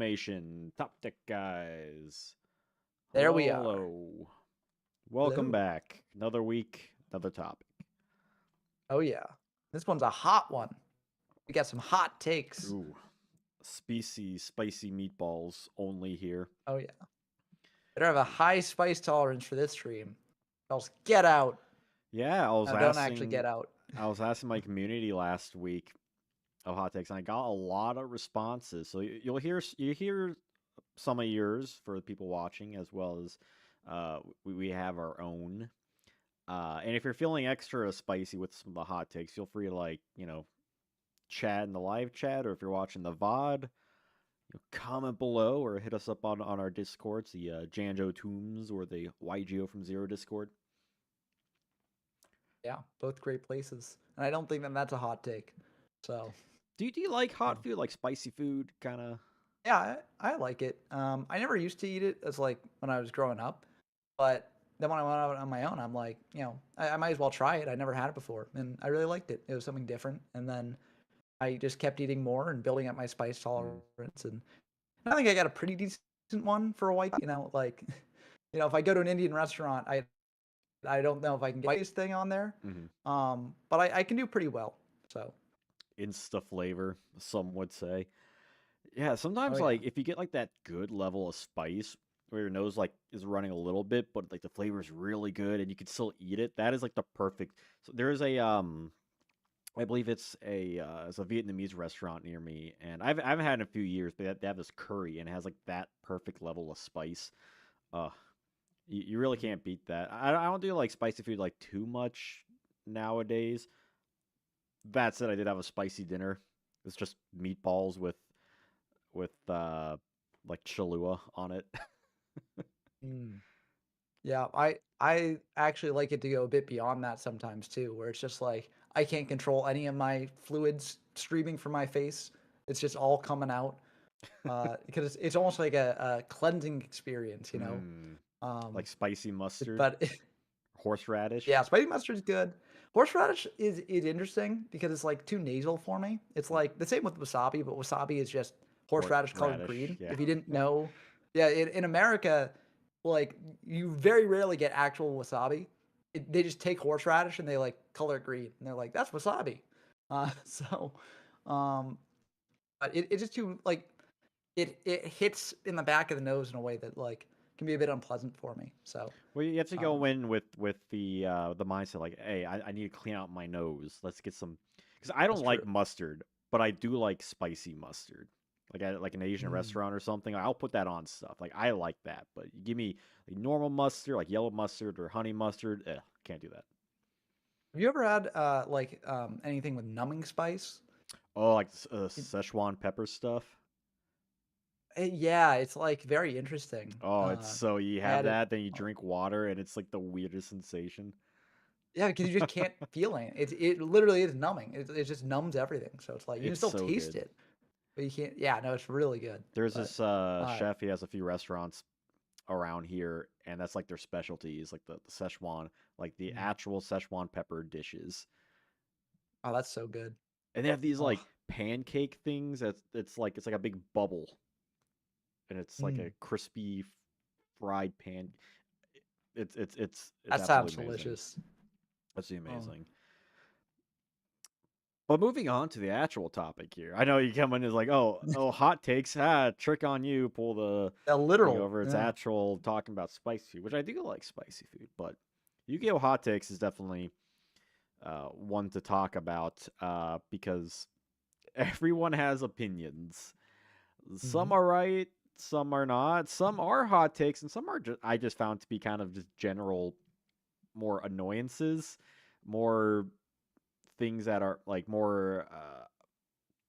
Nation, Top Deck guys. There we are. Hello. Welcome Hello. back. Another week, another topic. Oh yeah. This one's a hot one. We got some hot takes. Ooh, spicy meatballs only here. Oh yeah. Better have a high spice tolerance for this stream. Else get out. Yeah, No, don't actually get out. I was asking my community last week of hot takes, and I got a lot of responses. So you hear some of yours for the people watching, as well as we have our own. And if you're feeling extra spicy with some of the hot takes, feel free to chat in the live chat, or if you're watching the VOD, comment below or hit us up on our Discords, the Janjo Tombs or the Yugioh from Zero Discord. Yeah, both great places. And I don't think that that's a hot take. So Do you like hot food, like spicy food, kind of? yeah, I like it. I never used to eat it as like when I was growing up, but then when I went out on my own, I'm like, I might as well try it. I never had it before, and I really liked it. It was something different, and then I just kept eating more and building up my spice Mm. tolerance, and I think I got a pretty decent one for a white. Like, if I go to an Indian restaurant, I don't know if I can get this thing on there, Mm-hmm. but I can do pretty well. So, Insta flavor, some would say. Yeah, oh sometimes yeah, like if you get like that good level of spice where your nose like is running a little bit, but like the flavor is really good and you can still eat it, that is like the perfect. So there's a I believe it's a Vietnamese restaurant near me, and I haven't had it in a few years, but they have this curry and it has like that perfect level of spice. Uh, you really can't beat that. I don't do like spicy food like too much nowadays. That said, I did have a spicy dinner. It's just meatballs with like Cholula on it. mm. Yeah. I actually like it to go a bit beyond that sometimes too, where it's just like I can't control any of my fluids streaming from my face. It's just all coming out because it's almost like a cleansing experience. Mm, Um, like spicy mustard, but horseradish. yeah, spicy mustard's good. Horseradish is interesting because it's like too nasal for me. It's like the same with wasabi, but wasabi is just horseradish colored Horseradish, green. yeah. If you didn't know, yeah, in America, like you very rarely get actual wasabi. They just take horseradish and they like color it green, and they're like, "That's wasabi." So, um, but it's just too like it hits in the back of the nose in a way that like can be a bit unpleasant for me. So, Well, you have to go um, in with the mindset like, hey, I need to clean out my nose. Let's get some, because I that's don't true. like mustard, but I do like spicy mustard. Like at like an Asian Mm. restaurant or something, I'll put that on stuff. Like I like that, but you give me like normal mustard, like yellow mustard or honey mustard, can't do that. Have you ever had anything with numbing spice? Oh, like It, Szechuan pepper stuff. yeah, it's like very interesting. Oh, it's so you I have had it. that, then you Oh, drink water, and it's like the weirdest sensation. yeah, because you just can't feel it. It literally is numbing. It just numbs everything. So it's like you can It's still so taste good. it, but you can't. Yeah, no, it's really good. There's But this uh, chef. He has a few restaurants around here, and that's like their specialty is like the Szechuan, like the mm, actual Szechuan pepper dishes. oh, that's so good. And they have these Oh, like pancake things that's it's like a big bubble, and it's like a mm, crispy fried pan. It's that sounds absolutely amazing. delicious. That's Oh, amazing. But moving on to the actual topic here, I know you come in as like, oh, hot takes, trick on you, pull the a thing literal. over. It's Yeah. actual talking about spicy food, which I do like spicy food, but Yu-Gi-Oh! Hot takes is definitely one to talk about because everyone has opinions. Some Hmm. are right, some are not, some are hot takes, and some are I just found to be kind of just general more annoyances, more things that are like more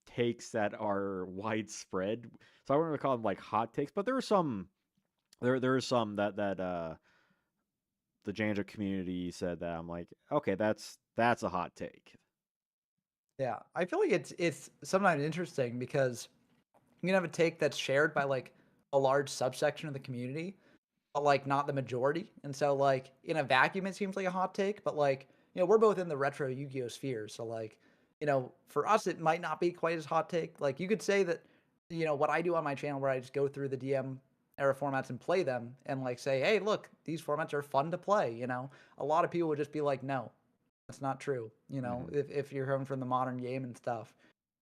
takes that are widespread. So I wouldn't really call them like hot takes, but there are some there are some that the Janjo community said that I'm like, okay, that's a hot take. Yeah, I feel like it's sometimes interesting because you can have a take that's shared by like a large subsection of the community, but like not the majority. And so like in a vacuum, it seems like a hot take, but like, we're both in the retro Yu-Gi-Oh sphere. So like, for us, it might not be quite as hot take. Like you could say that what I do on my channel where I just go through the DM era formats and play them and like say, hey, look, these formats are fun to play. A lot of people would just be like, no, that's not true. Hmm. If you're coming from the modern game and stuff.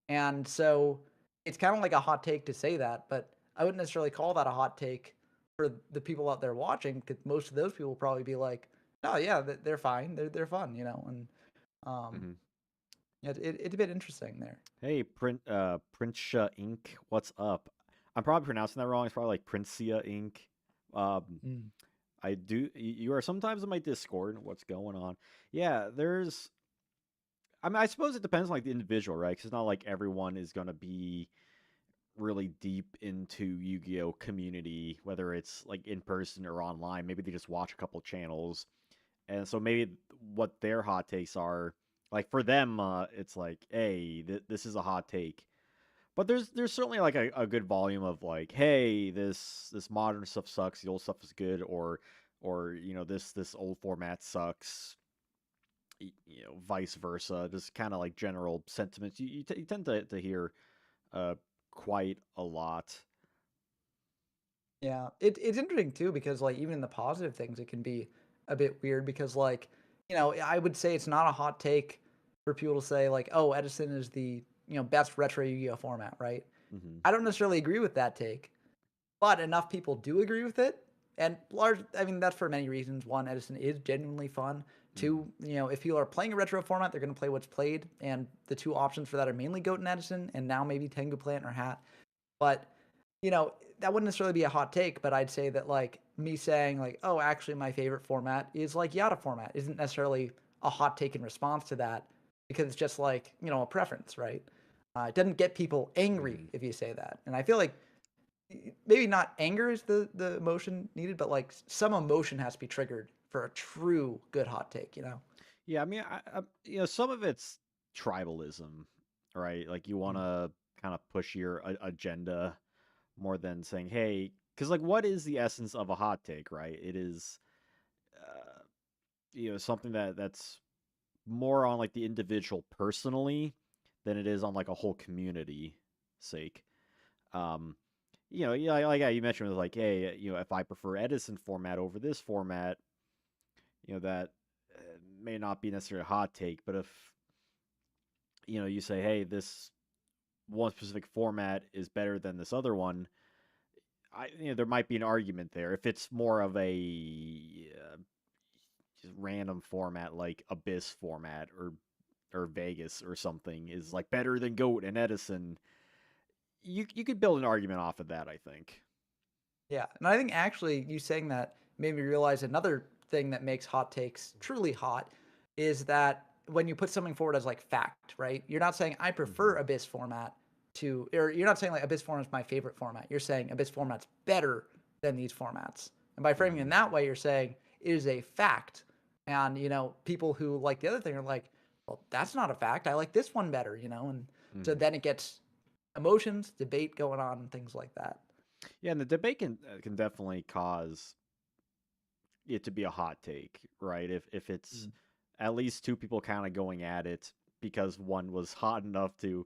And so it's kind of like a hot take to say that, but I wouldn't necessarily call that a hot take for the people out there watching, because most of those people will probably be like, oh yeah, they're fine, they're fun, and um, Hmm. yeah, it's a bit interesting there. Hey, Princia Inc. What's up? I'm probably pronouncing that wrong. It's probably like Princia Inc. Um, Mm. I do. You are sometimes in my Discord. What's going on? Yeah, there's. I mean, I suppose it depends on like the individual, right? Because it's not like everyone is gonna be really deep into Yu-Gi-Oh community, whether it's like in person or online. Maybe they just watch a couple channels, and so maybe what their hot takes are, like for them, it's like, hey, this is a hot take. But there's certainly like a good volume of like, hey, this modern stuff sucks, the old stuff is good, or this old format sucks, vice versa. Just kind of like general sentiments. You tend to hear uh quite a lot. Yeah, it's interesting too because like even in the positive things, it can be a bit weird because like I would say it's not a hot take for people to say like, oh, Edison is the best retro Yu-Gi-Oh format, right? Hmm. I don't necessarily agree with that take, but enough people do agree with it. And I mean, that's for many reasons. One, Edison is genuinely fun. Hmm. Two, if people are playing a retro format, they're going to play what's played. And the two options for that are mainly Goat and Edison, and now maybe Tengu Plant or Hat. But, that wouldn't necessarily be a hot take, but I'd say that like me saying like, oh, actually my favorite format is like Yada format isn't necessarily a hot take in response to that because it's just like, a preference, right? It doesn't get people angry Hmm. if you say that. And I feel like maybe not anger is the emotion needed, but like some emotion has to be triggered for a true good hot take. Yeah, I mean, some of it's tribalism, right? Like you want Mm. to kind of push your agenda more than saying, hey, because like, what is the essence of a hot take, right? It is, uh, something that's more on like the individual personally than it is on like a whole community sake. Um, yeah, like yeah, you mentioned it was like, hey, if I prefer Edison format over this format, that may not be necessarily a hot take, but if you say, hey, this one specific format is better than this other one, there might be an argument there. If it's more of a just random format like Abyss format or Vegas or something is like better than Goat and Edison, you could build an argument off of that, I think. Yeah, and I think actually you saying that made me realize another thing that makes hot takes truly hot is that when you put something forward as like fact, right? You're not saying I Hmm. prefer Abyss format or you're not saying like Abyss format is my favorite format. You're saying Abyss format's better than these formats. And by framing it in Hmm. that way, you're saying it is a fact. And people who like the other thing are like, well, that's not a fact. I like this one better. And so Hmm. then it gets emotions, debate going on, and things like that. Yeah, and the debate can definitely cause it to be a hot take, right? If it's Mm. at least two people kind of going at it because one was hot enough to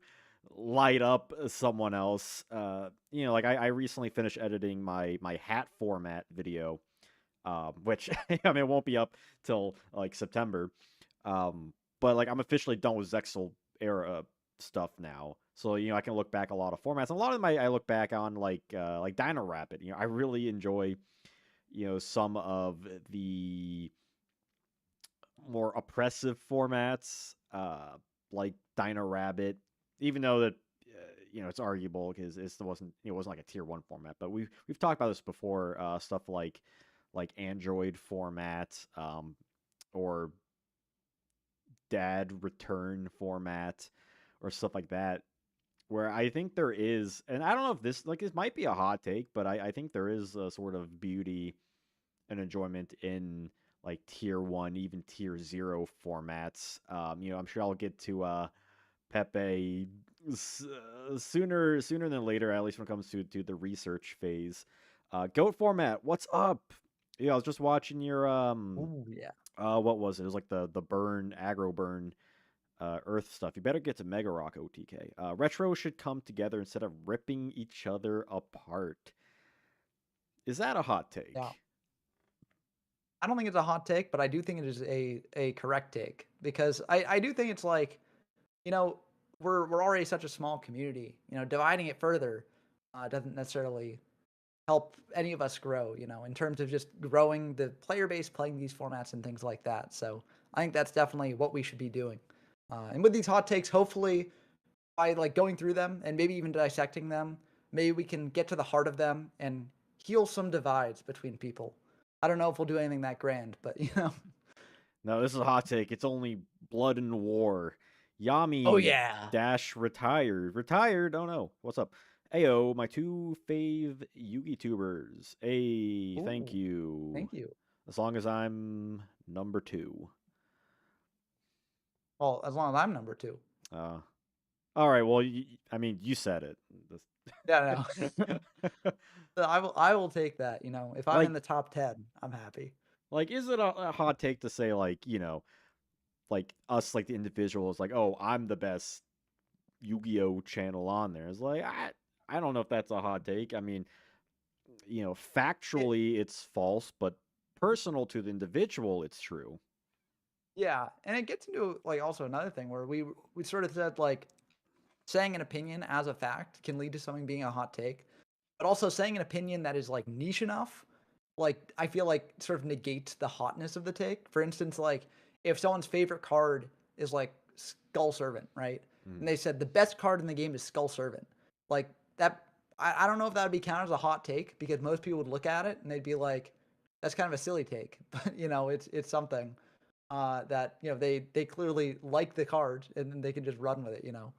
light up someone else. Like I recently finished editing my hat format video, which I mean it won't be up till like September. But like I'm officially done with Zexal era stuff now. So I can look back a lot of formats. And a lot of them I look back on like Dino Rapid. I really enjoy some of the more oppressive formats, like Dino Rabbit, even though that it's arguable because it wasn't like a tier 1 format. But we've talked about this before. Stuff like Android format, or Dad Return format, or stuff like that. Where I think there is, and I don't know if this might be a hot take, but I think there is a sort of beauty and enjoyment in like tier 1, even tier 0 formats. I'm sure I'll get to Pepe sooner than later, at least when it comes to the research phase. Goat format, what's up? Yeah, I was just watching your Ooh, yeah. what was it? It was like the burn aggro burn Earth stuff. You better get to Mega Rock OTK. Retro should come together instead of ripping each other apart. Is that a hot Yeah. take? I don't think it's a hot take, but I do think it is a correct take because I do think it's like, you know, we're already such a small community. You know, dividing it further doesn't necessarily help any of us grow, you know, in terms of just growing the player base, playing these formats and things like that. So I think that's definitely what we should be doing. And with these hot takes, hopefully by like going through them and maybe even dissecting them, maybe we can get to the heart of them and heal some divides between people. I don't know if we'll do anything that grand, but you know. No, this is a hot take. It's only blood and war. Oh Yami yeah. dash retired. Retired? Oh no. What's up? Ayo, my two fave Yugi tubers. Hey, thank Ooh, you. thank you. As long as I'm number 2. Well, as long as I'm number two. Uh, all right. Well, I mean, you said it. Yeah, no. I will take that, you know. If I'm like, in the top 10, I'm happy. is it a hot take to say like us, like the individuals, like, oh, I'm the best Yu-Gi-Oh channel on there? It's like I don't know if that's a hot take. I mean, It, factually it's false, but personal to the individual, it's true. yeah, and it gets into like also another thing where we sort of said like saying an opinion as a fact can lead to something being a hot take, but also saying an opinion that is like niche enough, like I feel like sort of negates the hotness of the take. For instance, like if someone's favorite card is like Skull Servant, right? And Mm. they said the best card in the game is Skull Servant. Like that I don't know if that would be counted as a hot take because most people would look at it and they'd be like, that's kind of a silly take. But you know, it's something that, you know, they clearly like the card and they can just run with it, you know.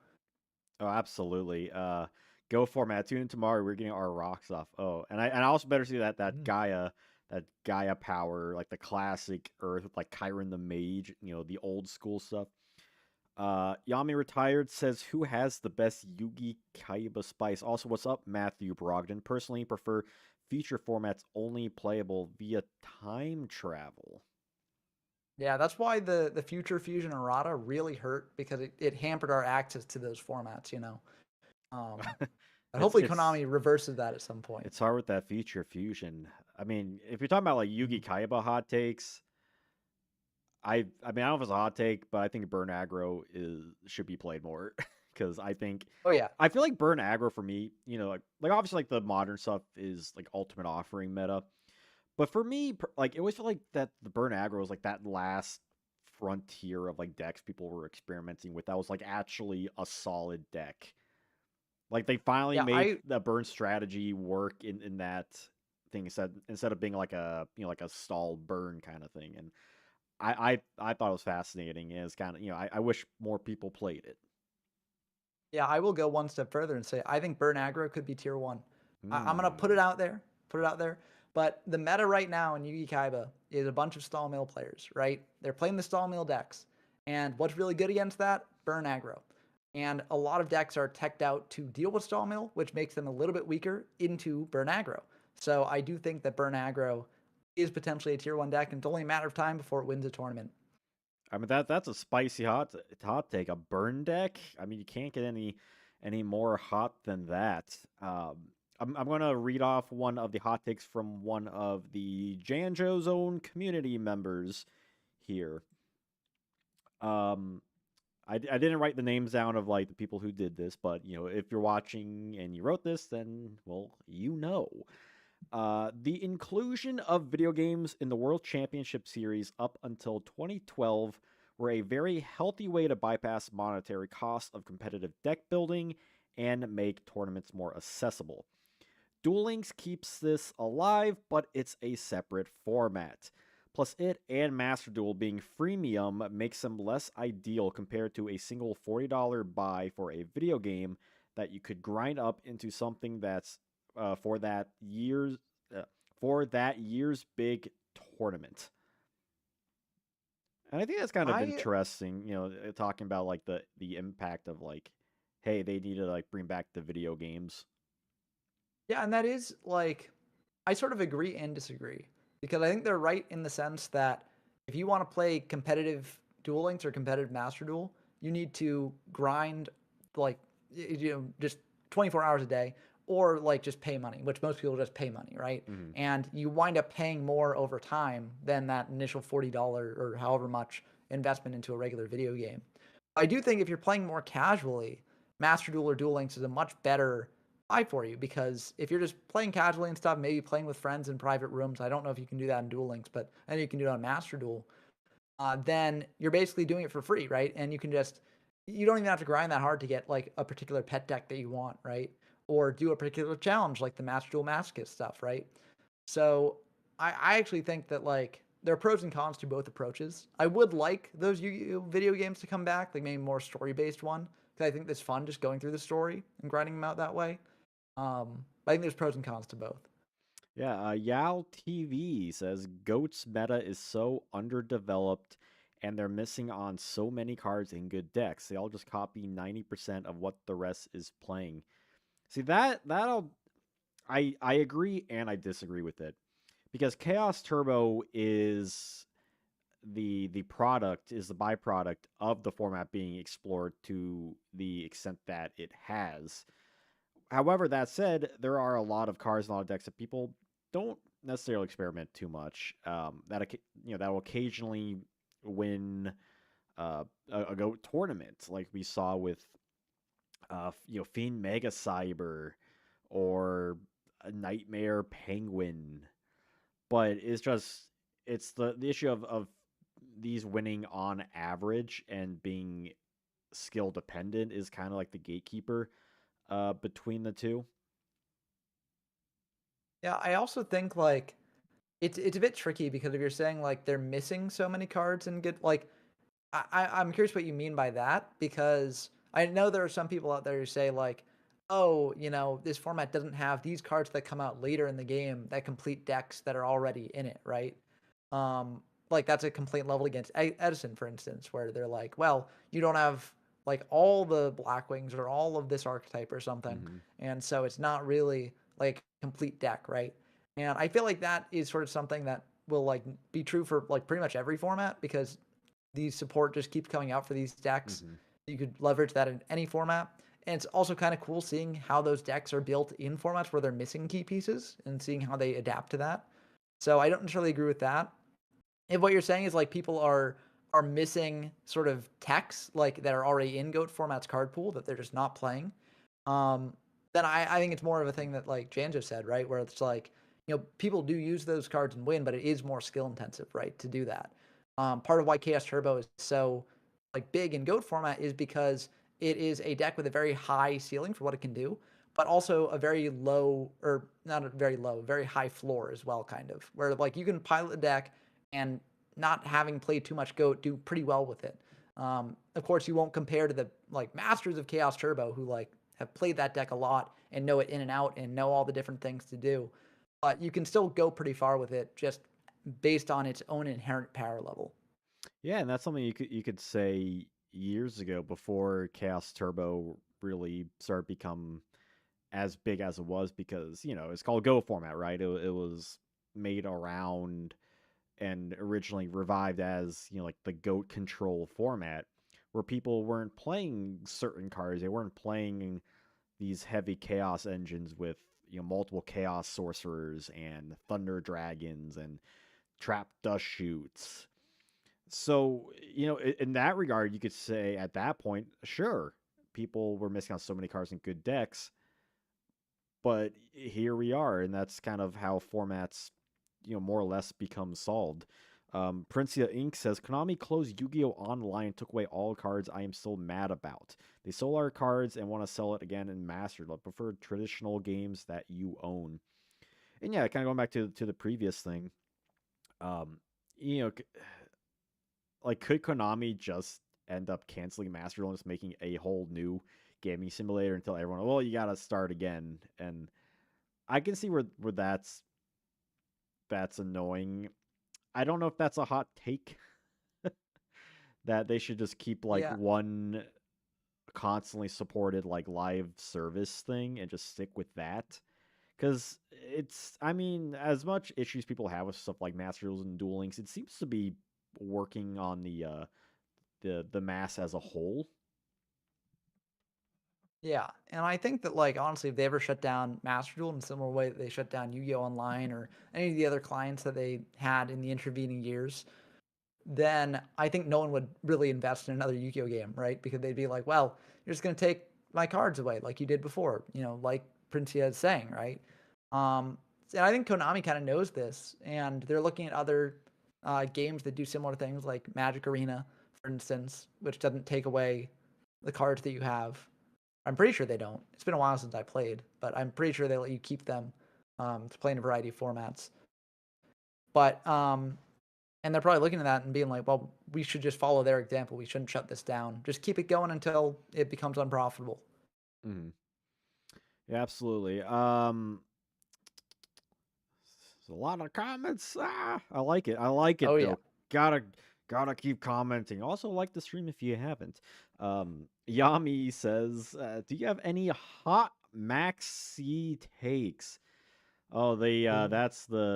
Oh, absolutely. Go format. Tune in tomorrow. We're getting our rocks off. Oh, and I also better see that Mm. Gaia power, like the classic Earth with like Chiron the Mage, the old school stuff. Yami retired says who has the best Yugi Kaiba spice. Also, what's up, Matthew Brogdon? Personally, prefer feature formats only playable via time travel. Yeah, that's why the Future Fusion errata really hurt because it hampered our access to those formats, you know. Um, but it's hopefully it's Konami reverses that at some point. it's hard with that feature fusion. I mean, if you're talking about like Yugi Mhm. Kaiba hot takes, I mean, I don't know if it's a hot take, but I think Burn Aggro should be played more because Oh yeah, I feel like Burn Aggro for me, like obviously like the modern stuff is like Ultimate Offering meta, but for me, like it always felt like that the Burn Aggro was like that last frontier of like decks people were experimenting with that was like actually a solid deck. Like they finally yeah. made the burn strategy work in that thing instead of being like a like a stall burn kind of thing. And I thought it was fascinating. And it's kind of I wish more people played it. I will go one step further and say I think Burn Aggro could be tier one. I'm gonna put Hmm. it out there, put it out there. But the meta right now in Yugi Kaiba is a bunch of stall mill players, right? They're playing the stall mill decks, and what's really good against that? Burn Aggro. And a lot of decks are teched out to deal with stall mill, which makes them a little bit weaker into Burn Aggro. So I do think that Burn Aggro is potentially a tier one deck, and it's only a matter of time before it wins a tournament. I mean that's a spicy hot take. A burn deck. I mean you can't get any more hot than that. I'm gonna read off one of the hot takes from one of the Janjo's own community members here. Um, I didn't write the names down of like the people who did this, but if you're watching and you wrote this, then well, you know. The inclusion of video games in the World Championship Series up until 2012 were a very healthy way to bypass monetary costs of competitive deck building and make tournaments more accessible. Duel Links keeps this alive, but it's a separate format. Plus, it and Master Duel being freemium makes them less ideal compared to a single $40 buy for a video game that you could grind up into something that's for that year's uh, big tournament. And I think that's kind of I interesting, talking about like the impact of like, hey, they need to like bring back the video games. Yeah, and that is like I sort of agree and disagree because I think they're right in the sense that if you want to play competitive Duel Links or competitive Master Duel, you need to grind like just 24 hours a day, or like just pay money, which most people just pay money, right? Hmm. And you wind up paying more over time than that initial $40 or however much investment into a regular video game. I do think if you're playing more casually, Master Duel or Duel Links is a much better buy for you, because if you're just playing casually and stuff, maybe playing with friends in private rooms, I don't know if you can do that in Duel Links, but I know you can do it on Master Duel. Then you're basically doing it for free, right? And you don't even have to grind that hard to get like a particular pet deck that you want, right? Or do a particular challenge like the Master Duel Masochist stuff, right? So I actually think that like there are pros and cons to both approaches. I would like those Yu-Gi-Oh video games to come back, like maybe more story-based one, because I think it's fun just going through the story and grinding them out that way. I think there's pros and cons to both. Yeah, Yao TV says Goat's meta is so underdeveloped and they're missing on so many cards in good decks. They all just copy 90% of what the rest is playing. See I agree and I disagree with it. Because Chaos Turbo is the product, is the byproduct of the format being explored to the extent that it has. However, that said, there are a lot of cards and a lot of decks that people don't necessarily experiment too much. That will occasionally win a Goat tournament, like we saw with Fiend Mega Cyber or a Nightmare Penguin. But it's the issue of these winning on average and being skill dependent is kind of like the gatekeeper between the two. Yeah, I also think like it's a bit tricky, because if you're saying like they're missing so many cards and get like I'm curious what you mean by that, because I know there are some people out there who say like, oh, this format doesn't have these cards that come out later in the game that complete decks that are already in it, right? Like that's a complaint level against Edison, for instance, where they're like, well, you don't have like all the Blackwings or all of this archetype or something, Hmm. and so it's not really like complete deck, right? And I feel like that is sort of something that will like be true for like pretty much every format, because the support just keeps coming out for these decks. Hmm. You could leverage that in any format. And it's also kind of cool seeing how those decks are built in formats where they're missing key pieces and seeing how they adapt to that. So I don't necessarily agree with that. If what you're saying is like people are missing sort of techs like that are already in Goat format's card pool that they're just not playing, um, then I think it's more of a thing that like Janjo said, right? Where it's like, people do use those cards and win, but it is more skill intensive, right? To do that. Part of why Chaos Turbo is so like big in Goat format is because it is a deck with a very high ceiling for what it can do, but also a very low, or not a very low, very high floor as well, kind of, where like you can pilot a deck and not having played too much Goat do pretty well with it. Of course, you won't compare to the like masters of Chaos Turbo who like have played that deck a lot and know it in and out and know all the different things to do. But you can still go pretty far with it just based on its own inherent power level. Yeah, and that's something you could say years ago before Chaos Turbo really started become as big as it was because it's called Go format, right? It was made around and originally revived as like the goat control format where people weren't playing certain cards, they weren't playing these heavy chaos engines with multiple chaos sorcerers and thunder dragons and trap dust shoots. So in that regard you could say at that point, sure, people were missing out so many cards in good decks, but here we are, and that's kind of how formats, more or less become solved. Princia Inc. says Konami closed Yu-Gi-Oh! Online and took away all cards I am still mad about. They sold our cards and want to sell it again in Mastered. I prefer traditional games that you own. And yeah, kind of going back to the previous thing, um, you know, like could Konami just end up canceling Mastered and just making a whole new gaming simulator and tell everyone, well, you gotta start again? And I can see where that's annoying. I don't know if that's a hot take that they should just keep like Yeah, one constantly supported like live service thing and just stick with that. Because I mean, as much issues people have with stuff like Master Duels and Duel Links, it seems to be working on the mass as a whole. Yeah, and I think that, like, honestly, if they ever shut down Master Duel in a similar way that they shut down Yu-Gi-Oh! Online or any of the other clients that they had in the intervening years, then I think no one would really invest in another Yu-Gi-Oh! Game, right? Because they'd be like, well, you're just gonna take my cards away like you did before, like Princia is saying, right? Um, and I think Konami kind of knows this, and they're looking at other games that do similar things, like Magic Arena, for instance, which doesn't take away the cards that you have. I'm pretty sure they don't. It's been a while since I played, but I'm pretty sure they let you keep them to play in a variety of formats. But and they're probably looking at that and being like, well, we should just follow their example. We shouldn't shut this down. Just keep it going until it becomes unprofitable. Hmm. Yeah, absolutely. There's a lot of comments. I like it. I like it Oh yeah. though. Gotta keep commenting. Also, like the stream if you haven't. Yami says, "Do you have any hot maxi takes?" Oh, Ooh.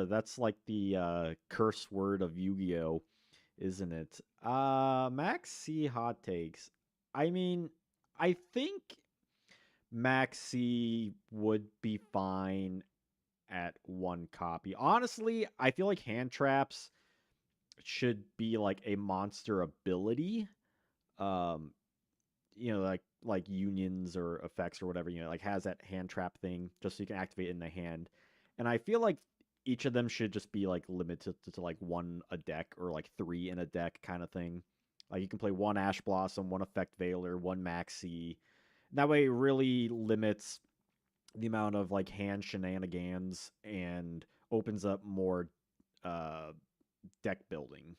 that's like the curse word of Yu-Gi-Oh, isn't it? Maxi hot takes. I mean, I think Maxi would be fine at one copy. Honestly, I feel like hand traps should be like a monster ability. Um, like unions or effects or whatever, like has that hand trap thing just so you can activate it in the hand. And I feel like each of them should just be like limited to like one a deck or like three in a deck kind of thing. Like you can play one Ash Blossom, one Effect Veiler, one Maxi. That way it really limits the amount of like hand shenanigans and opens up more uh deck building.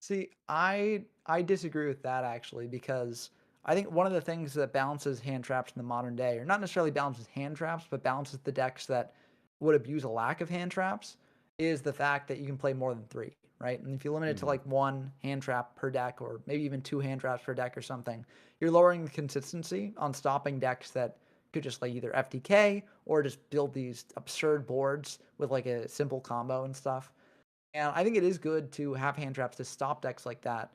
See, I disagree with that actually because I think one of the things that balances hand traps in the modern day, or not necessarily balances hand traps, but balances the decks that would abuse a lack of hand traps, is the fact that you can play more than three, right? And if you limit it to Mm-hmm. like one hand trap per deck, or maybe even two hand traps per deck or something, you're lowering the consistency on stopping decks that could just like either FTK or just build these absurd boards with like a simple combo and stuff. And I think it is good to have hand traps to stop decks like that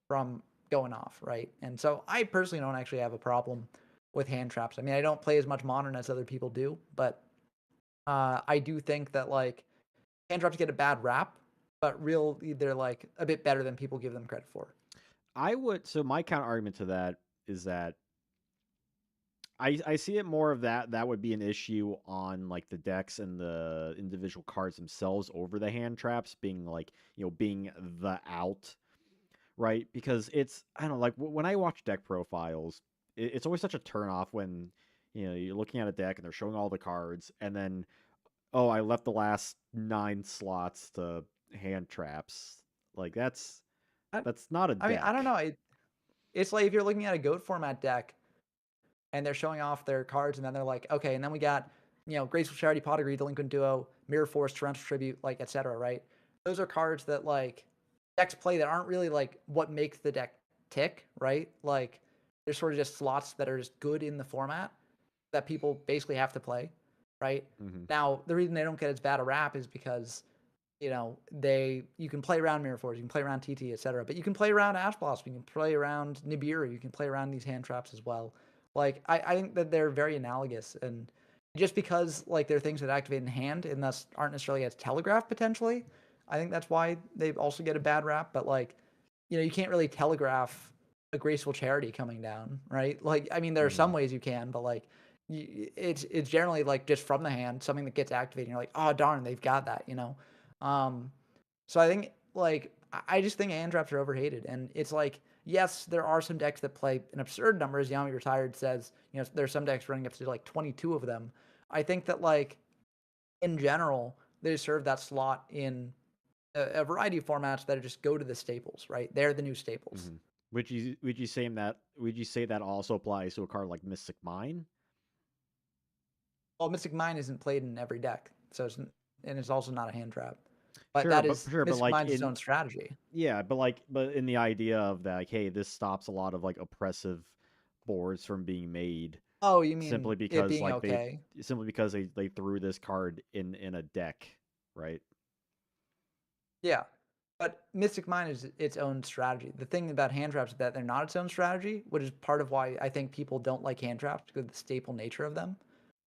from going off, right? And so I personally don't actually have a problem with hand traps. I mean, I don't play as much modern as other people do, but I do think that like hand traps get a bad rap, but really they're like a bit better than people give them credit for. So my counter argument to that is that I see it more of that would be an issue on like the decks and the individual cards themselves over the hand traps being like, being the out, right? Because I don't know, like when I watch deck profiles, it's always such a turnoff when you're looking at a deck and they're showing all the cards, and then oh, I left the last 9 slots to hand traps. Like I, that's not a I mean, I don't deck. know. It's like if you're looking at a goat format deck and they're showing off their cards, and then they're like, okay, and then we got, Graceful Charity, Pot of Greed, Delinquent Duo, Mirror Force, Torrential Tribute, like, etc., right? Those are cards that, like, decks play that aren't really, like, what makes the deck tick, right? Like, they're sort of just slots that are just good in the format that people basically have to play, right? Hmm. Now, the reason they don't get as bad a rap is because you can play around Mirror Force, you can play around TT, etc. But you can play around Ash Blossom, you can play around Nibiru, you can play around these hand traps as well. Like I think that they're very analogous, and just because like they're things that activate in hand and thus aren't necessarily as telegraphed potentially, I think that's why they also get a bad rap. But like, you can't really telegraph a graceful charity coming down, right? Like, I mean, there are some Hmm. ways you can, but like, it's generally like just from the hand, something that gets activated. And you're like, oh darn, they've got that. Um, so I think like I just think hand traps are overhated, and it's like yes, there are some decks that play an absurd number, as Yami Retired says. There's some decks running up to like 22 of them. I think that like in general, they serve that slot in a variety of formats that just go to the staples, right? They're the new staples. Hmm. Would you say that also applies to a card like Mystic Mine? Well, Mystic Mine isn't played in every deck, so it's also not a hand trap. But Sure, that but is sure, but Mystic like Mine's its in own strategy. yeah, but in the idea of that, like, hey, this stops a lot of like oppressive boards from being made Oh, you simply mean it because being like they okay? simply because they threw this card in a deck, right? Yeah. But Mystic Mine is its own strategy. The thing about hand traps is that they're not its own strategy, which is part of why I think people don't like hand traps because of the staple nature of them.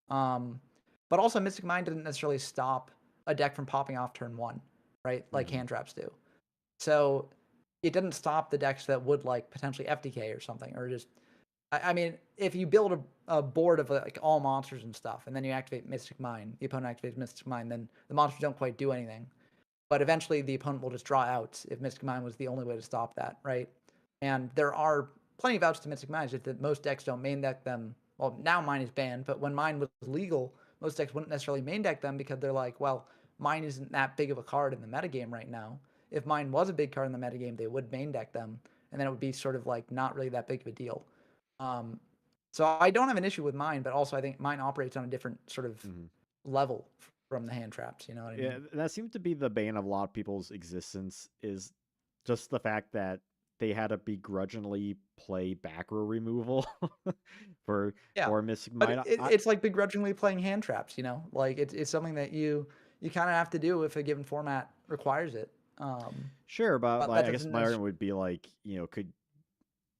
Um, but also, Mystic Mine doesn't necessarily stop a deck from popping off turn one, right? Like Hmm. hand traps do. So it doesn't stop the decks that would like potentially FTK or something, or just I mean, if you build a board of like all monsters and stuff, and then you activate Mystic Mine, the opponent activates Mystic Mine, then the monsters don't quite do anything. But eventually, the opponent will just draw outs if Mystic Mine was the only way to stop that, right? And there are plenty of outs to Mystic Mine. It's just that most decks don't main deck them. Well, now Mine is banned, but when Mine was legal, most decks wouldn't necessarily main deck them because they're like, well, Mine isn't that big of a card in the metagame right now. If Mine was a big card in the metagame, they would main deck them, and then it would be sort of like not really that big of a deal. Um, so I don't have an issue with Mine, but also I think Mine operates on a different sort of Hmm. level from the hand traps. You know what I Yeah, mean? that seems to be the bane of a lot of people's existence is just the fact that they had to begrudgingly play back row removal for Yeah, for Mystic but Might. it's like begrudgingly playing hand traps, you know? Like, it's something that you kinda have to do if a given format requires it, Sure, but but that like I guess doesn't my argument necessarily. would be like, could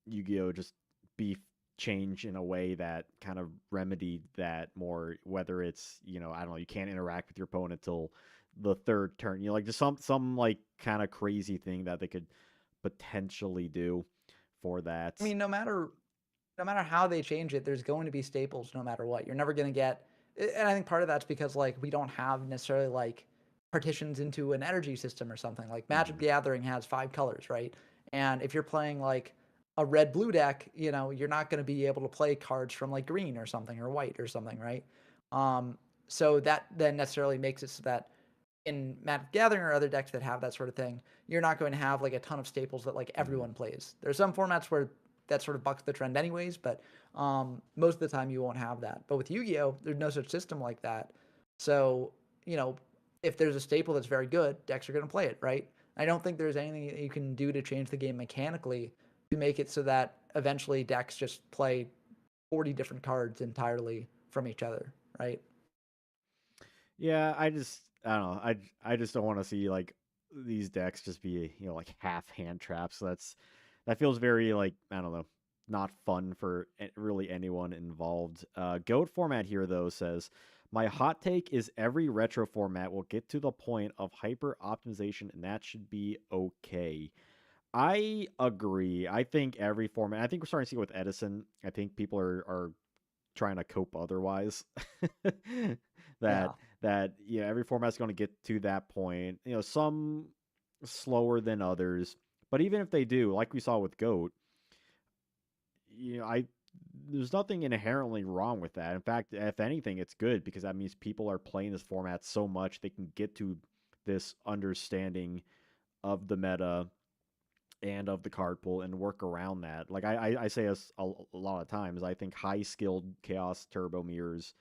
Yu-Gi-Oh just be changed in a way that kind of remedied that more, whether it's, I don't know, you can't interact with your opponent until the third turn. Like just some like kind of crazy thing that they could potentially do for that. I mean, no matter how they change it, there's going to be staples no matter what. You're never gonna get and I think part of that's because, like, we don't have necessarily, like, partitions into an energy system or something. Like, Magic Hmm. the Gathering has 5 colors, right? And if you're playing, like, a red-blue deck, you're not gonna be able to play cards from, like, green or something or white or something, right? Um, so that then necessarily makes it so that in Magic the Gathering or other decks that have that sort of thing, you're not going to have like a ton of staples that like Hmm. everyone plays. There's some formats where that sort of bucks the trend anyways, but most of the time you won't have that. But with Yu-Gi-Oh, there's no such system like that. So you know, if there's a staple that's very good, decks are going to play it, right? I don't think there's anything that you can do to change the game mechanically to make it so that eventually decks just play 40 different cards entirely from each other, right? Yeah, I don't know. I just don't want to see like these decks just be, like half hand traps. That feels very like, I don't know, not fun for really anyone involved. Goat format here though says, my hot take is every retro format will get to the point of hyper optimization and that should be okay. I agree. I think every format, I think we're starting to see it with Edison. I think people are trying to cope otherwise. that Yeah. that yeah, every format's going to get to that point. Some slower than others, but even if they do, like we saw with Goat, I there's nothing inherently wrong with that. In fact, if anything, it's good because that means people are playing this format so much they can get to this understanding of the meta and of the card pool and work around that. Like I say this a lot of times, I think high skilled Chaos Turbo Mirrors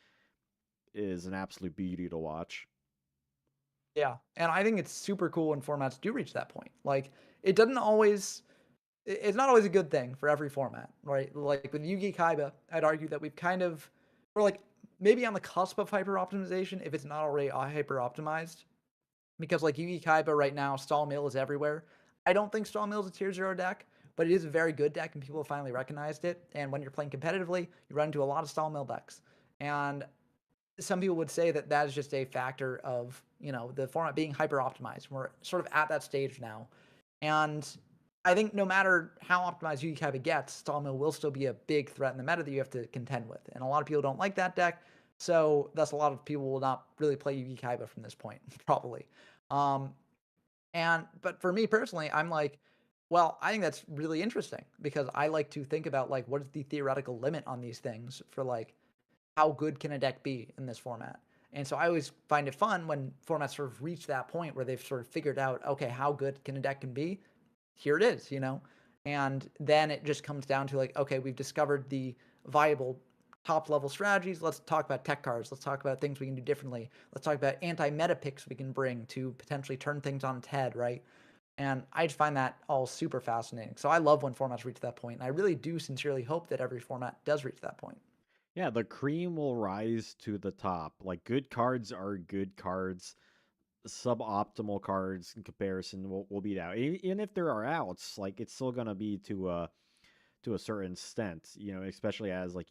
is an absolute beauty to watch. Yeah, and I think it's super cool when formats do reach that point. Like, it doesn't always it's not always a good thing for every format, right? Like with Yugi Kaiba, I'd argue that we're like maybe on the cusp of hyper optimization if it's not already hyper optimized. Because like Yugi Kaiba right now, Stall Mill is everywhere. I don't think Stall Mill is a tier 0 deck, but it is a very good deck and people have finally recognized it. And when you're playing competitively, you run into a lot of Stall Mill decks. And some people would say that that is just a factor of the format being hyper optimized. We're sort of at that stage now, and I think no matter how optimized Yugi Kaiba gets, Stallmill will still be a big threat in the meta that you have to contend with. And a lot of people don't like that deck, so thus a lot of people will not really play Yugi Kaiba from this point, probably. Um, but for me personally, I'm like, well, I think that's really interesting because I like to think about like what is the theoretical limit on these things for like how good can a deck be in this format? And so I always find it fun when formats sort of reach that point where they've sort of figured out, okay, how good can a deck can be? Here it is. And then it just comes down to like, okay, we've discovered the viable top level strategies. Let's talk about tech cards. Let's talk about things we can do differently. Let's talk about anti-meta picks we can bring to potentially turn things on its head, right? And I just find that all super fascinating. So I love when formats reach that point. And I really do sincerely hope that every format does reach that point. Yeah, the cream will rise to the top. Like good cards are good cards suboptimal cards in comparison will beat out. Even if there are outs, like it's still gonna be to a certain extent, especially as like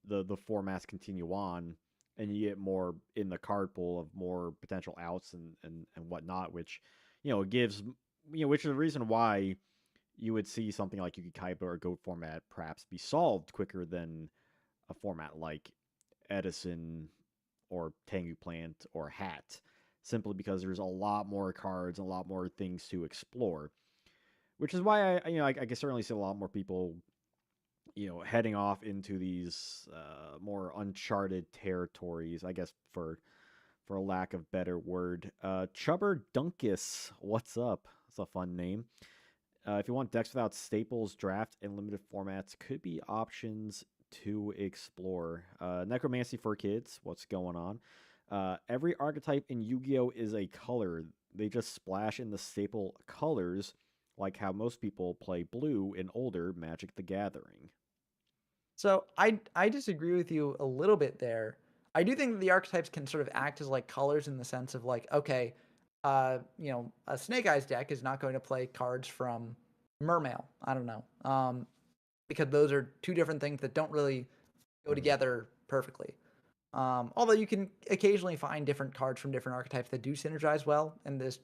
the formats continue on and you get more in the card pool of more potential outs and whatnot, which gives which is the reason why you would see something like Yugi Kaiba or Goat format perhaps be solved quicker than a format like Edison or Tengu Plant or Hat, simply because there's a lot more cards and a lot more things to explore. Which is why I can certainly see a lot more people heading off into these more uncharted territories, I guess for a lack of better word. Chubber Dunkus, what's up? That's a fun name. If you want decks without staples, draft, and limited formats, could be options to explore. Necromancy for kids, what's going on? Every archetype in Yu-Gi-Oh is a color. They just splash in the staple colors, like how most people play blue in older Magic the Gathering. So I disagree with you a little bit there. I do think that the archetypes can sort of act as like colors in the sense of like, okay, a Snake Eyes deck is not going to play cards from Mermail. I don't know, because those are two different things that don't really go Mm-hmm. together perfectly. Although you can occasionally find different cards from different archetypes that do synergize well and this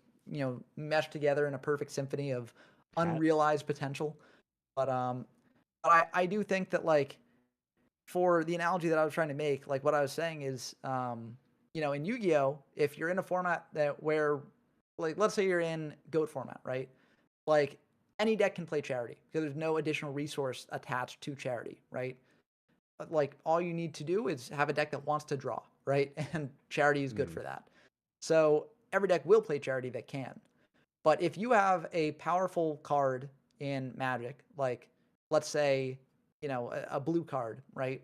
mesh together in a perfect symphony of Hat. unrealized potential. But I do think that like for the analogy that I was trying to make, like what I was saying is, in Yu-Gi-Oh, if you're in a format that where, like, let's say you're in Goat format, right? Like any deck can play Charity because there's no additional resource attached to Charity, right? But, like all you need to do is have a deck that wants to draw, right? And Charity is good Mm-hmm. for that. So every deck will play Charity that can. But if you have a powerful card in Magic, like let's say, a blue card, right?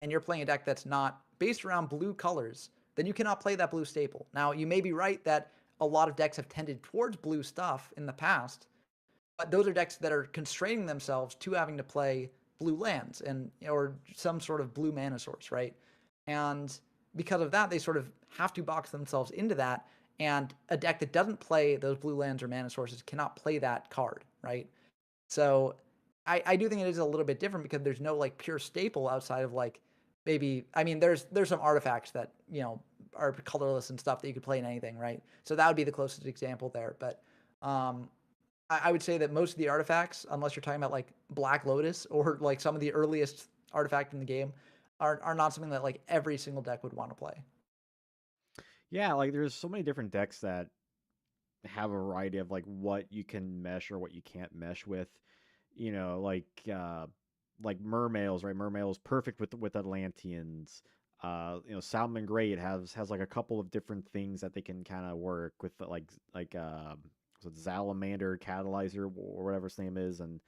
And you're playing a deck that's not based around blue colors, then you cannot play that blue staple. Now, you may be right that a lot of decks have tended towards blue stuff in the past, but those are decks that are constraining themselves to having to play blue lands and or some sort of blue mana source, right? And because of that, they sort of have to box themselves into that. And a deck that doesn't play those blue lands or mana sources cannot play that card, right? So I do think it is a little bit different because there's no like pure staple outside of like maybe I mean there's some artifacts that are colorless and stuff that you could play in anything, right? So that would be the closest example there. But um, I would say that most of the artifacts, unless you're talking about like Black Lotus or like some of the earliest artifact in the game, are not something that like every single deck would want to play. Yeah, like there's so many different decks that have a variety of like what you can mesh or what you can't mesh with. You know, like mermails, right? Mermails perfect with Atlanteans. Salmon Gray it has like a couple of different things that they can kind of work with, so Salamander Catalyzer or whatever his name is, and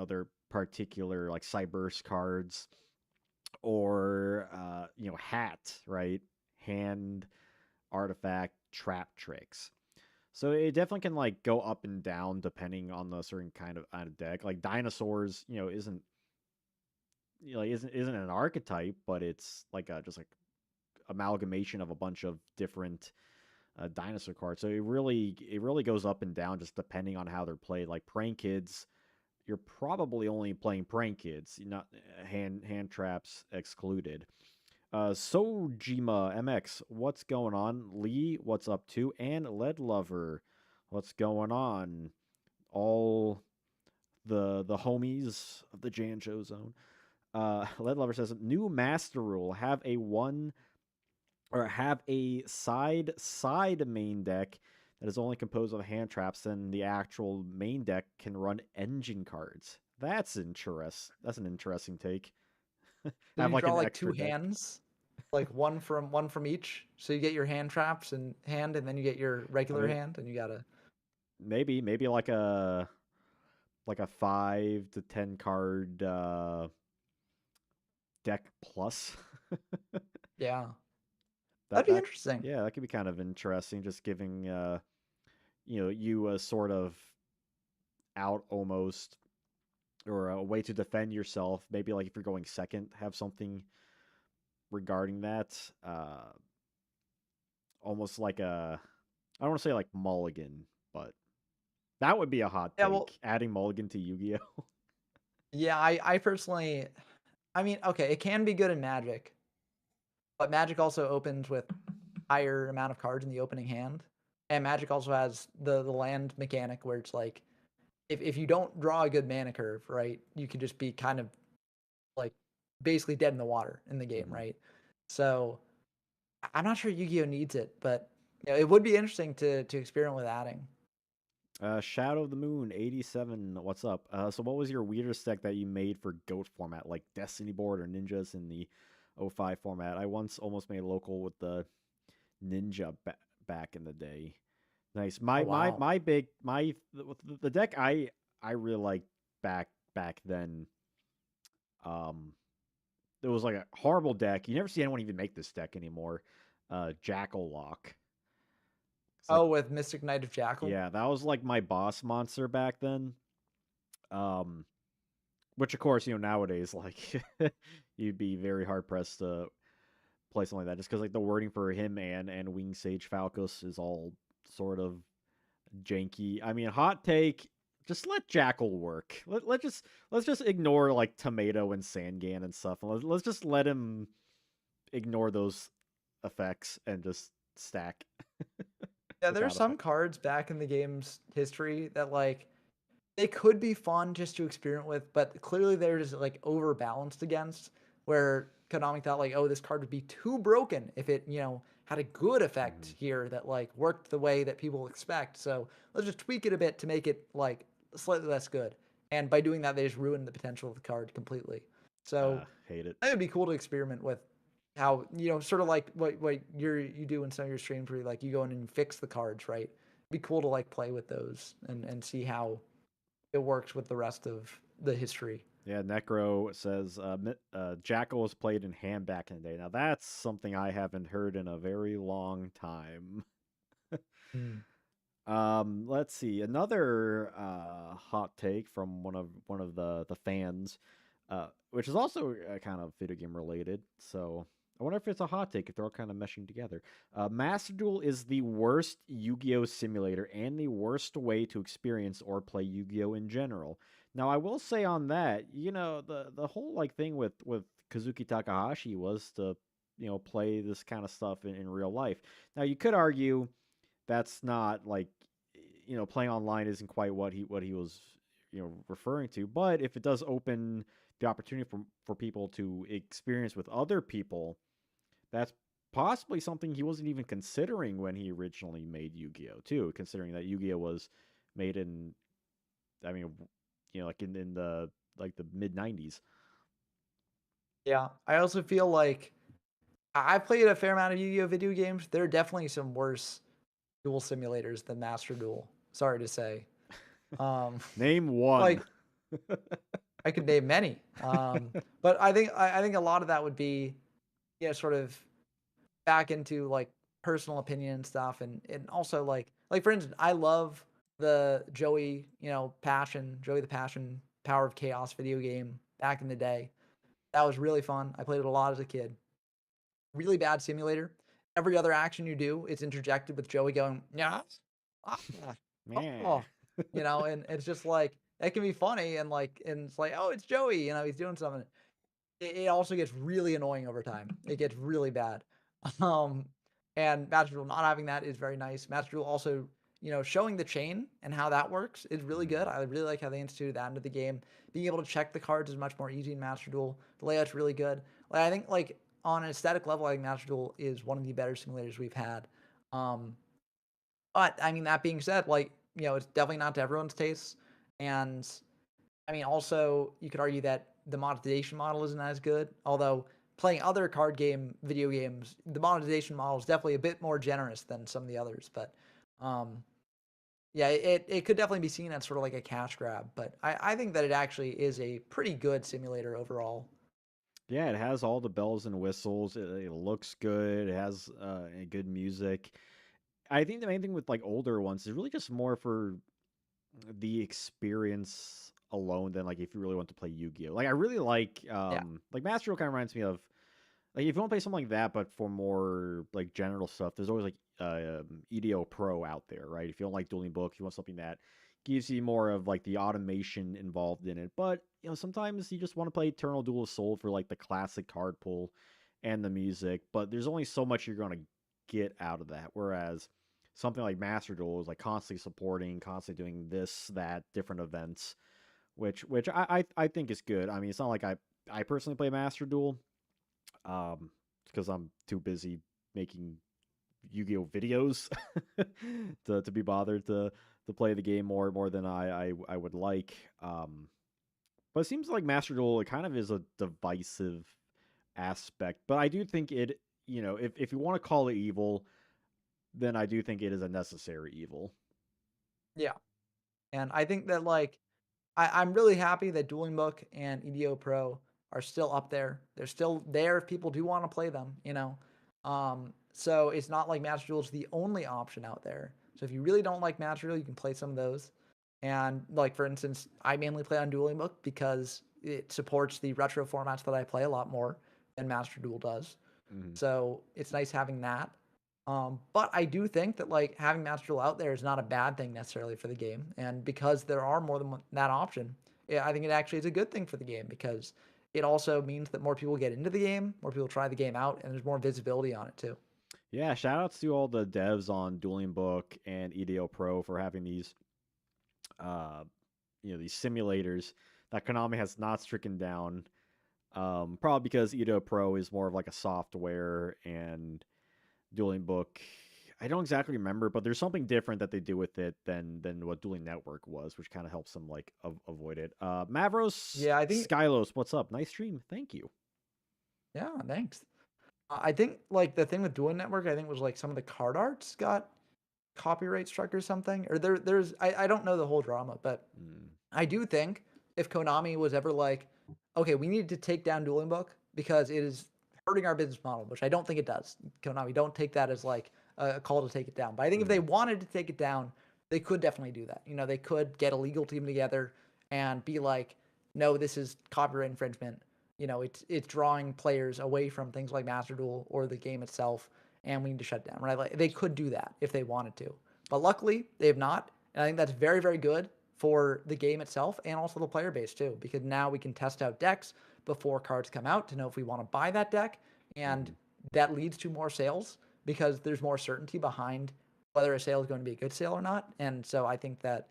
their particular like Cyberse cards or Hat, right? Hand artifact trap tricks. So it definitely can like go up and down depending on the certain kind of deck. Like dinosaurs, isn't isn't an archetype, but it's like a just like amalgamation of a bunch of different dinosaur cards. So it really goes up and down just depending on how they're played. Like Prank Kids, you're probably only playing Prank Kids, not hand traps excluded. Sojima MX, what's going on? Lee, what's up too? And Lead Lover, what's going on? All the homies of the Janjo zone. Lead Lover says new master rule: have a one or have a side main deck that is only composed of hand traps. Then the actual main deck can run engine cards. That's an interesting take. So Have you like draw an like two extra deck. hands, like one from each. So you get your hand traps and hand, and then you get your I regular mean, hand, and you gotta. maybe like a 5 to 10 card deck plus. Yeah, that that'd be that interesting. yeah, that could be kind of interesting. Just giving you a sort of out almost or a way to defend yourself. Maybe like if you're going second, have something regarding that. almost like a, I don't want to say like mulligan, but that would be a hot Yeah, well, take. Adding mulligan to Yu-Gi-Oh. yeah, I personally, I mean, okay, it can be good in Magic, but Magic also opens with higher amount of cards in the opening hand, and Magic also has the land mechanic where it's like if you don't draw a good mana curve, right, you can just be kind of like basically dead in the water in the game, Mhm. right? So I'm not sure Yu-Gi-Oh needs it, but it would be interesting to experiment with adding. Shadow of the Moon 87. What's up? So what was your weirdest deck that you made for Goat format, like Destiny board or Ninjas in the '05 format? I once almost made local with the Ninja back in the day. Nice. Oh My wow. my big my the deck I really liked back then. Um, it was like a horrible deck. You never see anyone even make this deck anymore. Jackal Lock. It's like, Oh, with Mystic Knight of Jackal. yeah, that was like my boss monster back then. Um, which of course, nowadays, like you'd be very hard pressed to play something like that, just because like the wording for him and Wing Sage Falcos is all sort of janky. I mean, hot take. Just let Jackal work. Let's just ignore like Tomato and Sangan and stuff. And let's just let him ignore those effects and just stack Yeah, there's without some effects. cards back in the game's history that like they could be fun just to experiment with, but clearly they're just like overbalanced against where Konami thought like, oh, this card would be too broken if it, had a good effect Hmm. here that like worked the way that people expect. So let's just tweak it a bit to make it like slightly less good. And by doing that, they just ruin the potential of the card completely. So Hate it. I think it'd be cool to experiment with how, sort of like what you do in some of your streams where you go in and you fix the cards, right? It'd be cool to like play with those and see how it works with the rest of the history. Yeah, Necro says Jackal was played in hand back in the day. Now that's something I haven't heard in a very long time. Mm. Let's see. Another hot take from one of the fans, which is also kind of video game related. So I wonder if it's a hot take if they're all kind of meshing together. Master Duel is the worst Yu-Gi-Oh simulator and the worst way to experience or play Yu-Gi-Oh in general. Now I will say on that, the whole like thing with Kazuki Takahashi was to play this kind of stuff in real life. Now you could argue that's not like playing online isn't quite what he was referring to, but if it does open the opportunity for people to experience with other people, that's possibly something he wasn't even considering when he originally made Yu-Gi-Oh too, considering that Yu-Gi-Oh was made in, I mean, like in the like the mid 90s. Yeah, I also feel like I've played a fair amount of Yu-Gi-Oh video games. There are definitely some worse duel simulators than Master Duel. Sorry to say. Um, Name one. like I could name many. But I think a lot of that would be sort of back into like personal opinion and stuff, and also like for instance, I love the Joey the Passion Power of Chaos video game back in the day. That was really fun. I played it a lot as a kid. Really bad simulator. Every other action you do, it's interjected with Joey going, yeah, ah, Meh. oh, and it's just like it can be funny and it's like, oh, it's Joey, he's doing something. It also gets really annoying over time. It gets really bad. Um, and Master Duel not having that is very nice. Master Duel also, showing the chain and how that works is really Mhm. good. I really like how they instituted that into the game. Being able to check the cards is much more easy in Master Duel. The layout's really good. Like I think like on an aesthetic level, I think Master Duel is one of the better simulators we've had. Um, but I mean that being said, like, it's definitely not to everyone's taste. And I mean, also, you could argue that the monetization model isn't as good. Although playing other card game video games, the monetization model is definitely a bit more generous than some of the others. But um, yeah, it could definitely be seen as sort of like a cash grab. But I think that it actually is a pretty good simulator overall. Yeah, it has all the bells and whistles. It looks good. It has good music. I think the main thing with like older ones is really just more for the experience alone than like if you really want to play Yu-Gi-Oh. Like I really Yeah, like Master Duel kind of reminds me of like if you want to play something like that, but for more like general stuff. There's always like EDO Pro out there, right? If you don't like Dueling Book, you want something that gives you more of like the automation involved in it. But sometimes you just want to play Eternal Duel of Soul for like the classic card pull and the music. But there's only so much you're gonna get out of that. Whereas something like Master Duel is like constantly supporting, constantly doing this, that, different events, which I think is good. I mean, it's not like I personally play Master Duel, because I'm too busy making Yu-Gi-Oh videos to be bothered to play the game more than I would like. But it seems like Master Duel, it kind of is a divisive aspect. But I do think it, if you want to call it evil, then I do think it is a necessary evil. Yeah. And I think that like I'm really happy that Dueling Book and EDO Pro are still up there. They're still there if people do want to play them, you know. So it's not like Master Duel is the only option out there. So if you really don't like Master Duel, you can play some of those. And like for instance, I mainly play on Dueling Book because it supports the retro formats that I play a lot more than Master Duel does. Mm-hmm. So it's nice having that. But I do think that like having Master Duel out there is not a bad thing necessarily for the game, and because there are more than that option, I think it actually is a good thing for the game because it also means that more people get into the game, more people try the game out, and there's more visibility on it too. Yeah, shout outs to all the devs on Dueling Book and EDO Pro for having these uh these simulators that Konami has not stricken down. Probably because EDO Pro is more of like a software, and Dueling Book, I don't exactly remember, but there's something different that they do with it than what Dueling Network was, which kind of helps them like avoid it. Mavros Yeah, I think. Skylos, what's up? Nice stream, thank you. Yeah, thanks. I think like the thing with Dueling Network, I think was like some of the card arts got copyright struck or something, or there's I don't know the whole drama, but Mm. I do think if Konami was ever like, okay, we need to take down Dueling Book because it is hurting our business model, which I don't think it does. Konami, don't take that as like a call to take it down. But I think if they Mm. wanted to take it down, they could definitely do that. You know, they could get a legal team together and be like, no, this is copyright infringement. You know, it's drawing players away from things like Master Duel or the game itself, and we need to shut down. Right? Like they could do that if they wanted to, but luckily they have not, and I think that's very very good for the game itself and also the player base too, because now we can test out decks before cards come out to know if we want to buy that deck, and Mm. that leads to more sales because there's more certainty behind whether a sale is going to be a good sale or not. And so I think that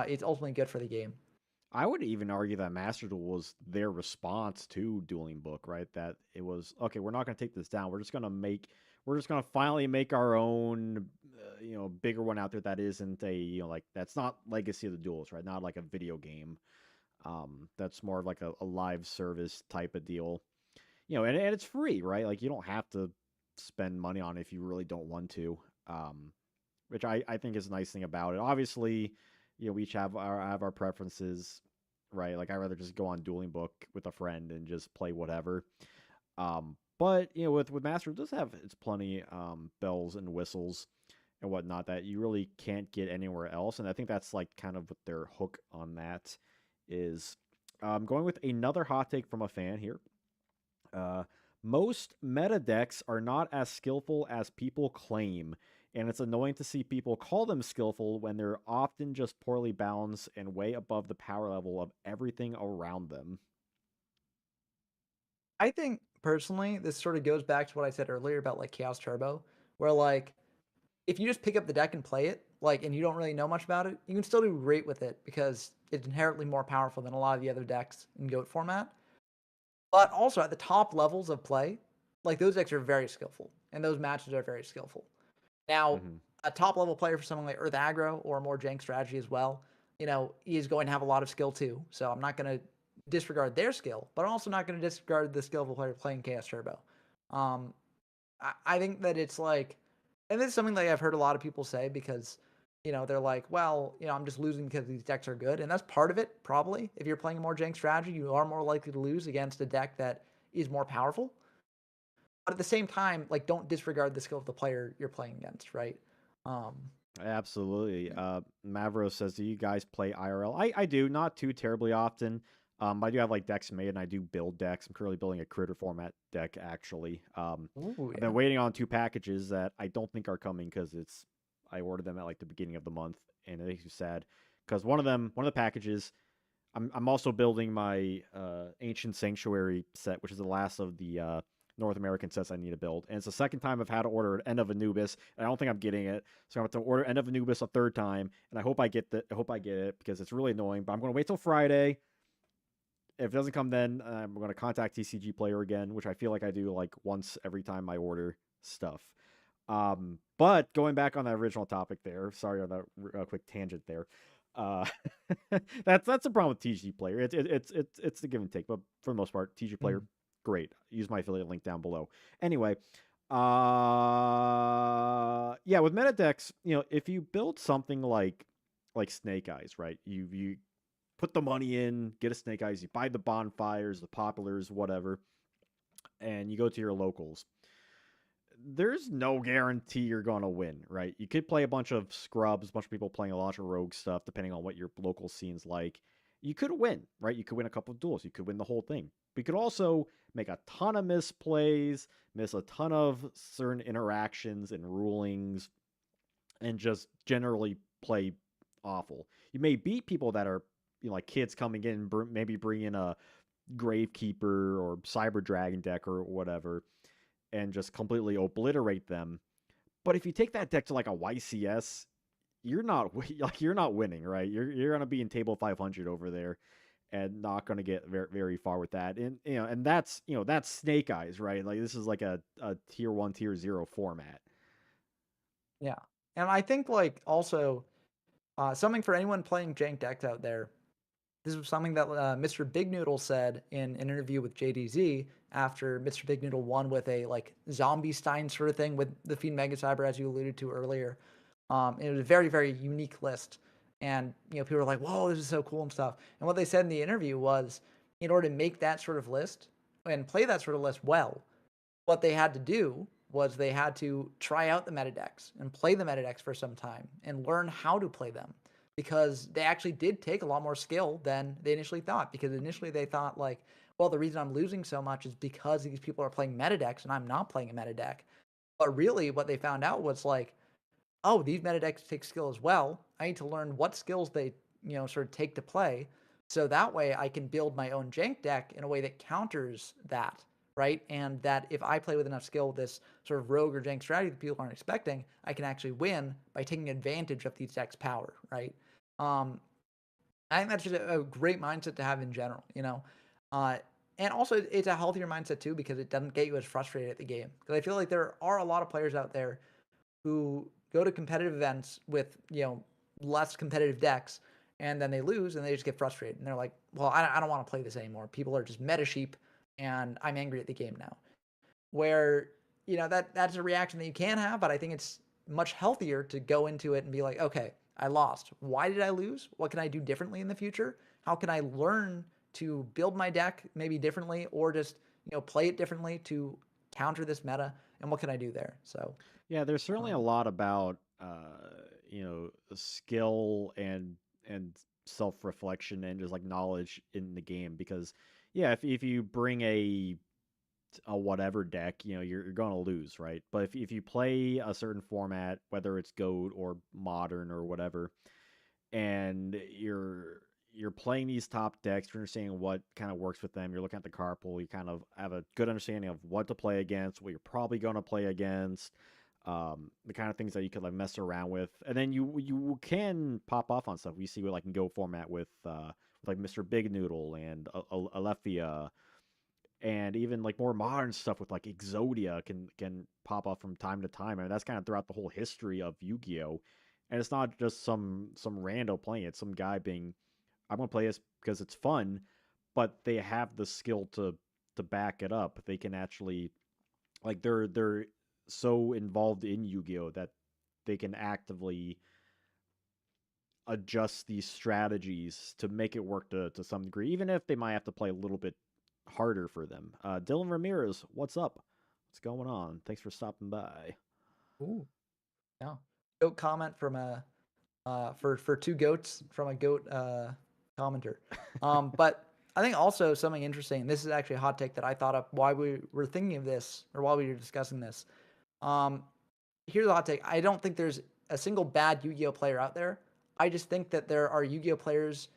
it's ultimately good for the game. I would even argue that Master Duel was their response to Dueling Book, right? That it was okay. We're not going to take this down. We're just going to finally make our own, bigger one out there that isn't a, like that's not Legacy of the Duels, right? Not like a video game. That's more of like a live service type of deal, and it's free, right? Like you don't have to spend money on it if you really don't want to. Which I think is a nice thing about it. Obviously, we each have our preferences, right? Like I rather just go on Dueling Book with a friend and just play whatever. But with Master, it does have its plenty bells and whistles and whatnot that you really can't get anywhere else. And I think that's like kind of what their hook on that is. Going with another hot take from a fan here. Uh, Most meta decks are not as skillful as people claim, and it's annoying to see people call them skillful when they're often just poorly balanced and way above the power level of everything around them. I think personally, this sort of goes back to what I said earlier about like Chaos Turbo, where like if you just pick up the deck and play it, like, and you don't really know much about it, you can still do great with it because it's inherently more powerful than a lot of the other decks in GOAT format. But also at the top levels of play, like those decks are very skillful, and those matches are very skillful. Now, Mm-hmm. a top level player for something like Earth Aggro or a more jank strategy as well, he is going to have a lot of skill too. So I'm not going to disregard their skill, but I'm also not going to disregard the skill of a player playing Chaos Turbo. Um, I think that it's like, and this is something that I've heard a lot of people say because, they're like, well, I'm just losing because these decks are good. And that's part of it, probably. If you're playing a more jank strategy, you are more likely to lose against a deck that is more powerful. But at the same time, like, don't disregard the skill of the player you're playing against, right? Um, Absolutely. Mavro says, "Do you guys play IRL?" I do, not too terribly often. I do have like decks made, and I do build decks. I'm currently building a critter format deck actually. Ooh, I've been yeah. waiting on 2 packages that I don't think are coming because I ordered them at like the beginning of the month, and it makes me sad because one of the packages, I'm also building my Ancient Sanctuary set, which is the last of the North American sets I need to build. And it's the second time I've had to order End of Anubis, and I don't think I'm getting it. So I'm going to have to order End of Anubis a third time, and I hope I get it because it's really annoying. But I'm going to wait till Friday. If it doesn't come then, I'm going to contact TCG Player again, which I feel like I do like once every time I order stuff. But going back on that original topic there, sorry on that quick tangent there. Uh, that's the problem with TG Player. It's the give and take, but for the most part, TG Player, Mm. great. Use my affiliate link down below. Anyway, yeah, with meta decks, if you build something like Snake Eyes, right? You put the money in, get a Snake Eyes, you buy the bonfires, the populars, whatever, and you go to your locals. There's no guarantee you're gonna win, right? You could play a bunch of scrubs, a bunch of people playing a lot of rogue stuff, depending on what your local scene's like. You could win, right? You could win a couple of duels. You could win the whole thing. But you could also make a ton of misplays, miss a ton of certain interactions and rulings, and just generally play awful. You may beat people that are like kids coming in, maybe bringing a Gravekeeper or Cyber Dragon deck or whatever, and just completely obliterate them. But if you take that deck to like a YCS, you're not you're not winning, right? You're gonna be in table 500 over there, and not gonna get very, very far with that. And and that's Snake Eyes, right? Like this is like a tier 1, tier 0 format. Yeah. And I think like also something for anyone playing jank decks out there. This was something that Mr. Big Noodle said in an interview with JDZ after Mr. Big Noodle won with a like zombie Stein sort of thing with the Fiend Mega Cyber, as you alluded to earlier. It was a very, very unique list. And people were like, whoa, this is so cool and stuff. And what they said in the interview was in order to make that sort of list and play that sort of list well, what they had to do was they had to try out the meta decks and play the meta decks for some time and learn how to play them because they actually did take a lot more skill than they initially thought. Because initially they thought like, well, the reason I'm losing so much is because these people are playing meta decks and I'm not playing a meta deck. But really, what they found out was like, oh, these meta decks take skill as well. I need to learn what skills they sort of take to play, so that way I can build my own jank deck in a way that counters that, right? And that if I play with enough skill with this sort of rogue or jank strategy that people aren't expecting, I can actually win by taking advantage of these decks' power, right? Um, I think that's just a great mindset to have in general, Uh, and also, it's a healthier mindset too because it doesn't get you as frustrated at the game. Because I feel like there are a lot of players out there who go to competitive events with less competitive decks, and then they lose and they just get frustrated and they're like, well, I don't want to play this anymore. People are just meta sheep, and I'm angry at the game now. Where that's a reaction that you can have, but I think it's much healthier to go into it and be like, okay, I lost. Why did I lose? What can I do differently in the future? How can I learn to build my deck maybe differently, or just play it differently to counter this meta? And what can I do there? So Yeah, there's certainly a um, lot about skill and self-reflection and just like knowledge in the game because yeah, if you bring a whatever deck, you're going to lose, right? But if you play a certain format, whether it's GOAT or modern or whatever, and you're playing these top decks, you're understanding what kind of works with them, you're looking at the card pool, you kind of have a good understanding of what to play against, what you're probably going to play against, the kind of things that you could like mess around with, and then you can pop off on stuff. We see what like in Go format with like Mr. Big Noodle and Alephia, and even like more modern stuff with like Exodia can pop up from time to time. I mean, that's kind of throughout the whole history of Yu-Gi-Oh, and it's not just some rando playing it. Some guy being, I'm gonna play this because it's fun, but they have the skill to back it up. They can actually like they're so involved in Yu-Gi-Oh that they can actively adjust these strategies to make it work to some degree, even if they might have to play a little bit harder for them. Dylan Ramirez, what's up? What's going on? Thanks for stopping by. ooh, yeah. Goat comment from for two goats from a goat commenter. But I think also something interesting. This is actually a hot take that I thought of while we were thinking of this, or while we were discussing this. Um, Here's a hot take. I don't think there's a single bad Yu-Gi-Oh player out there. I just think that there are Yu-Gi-Oh players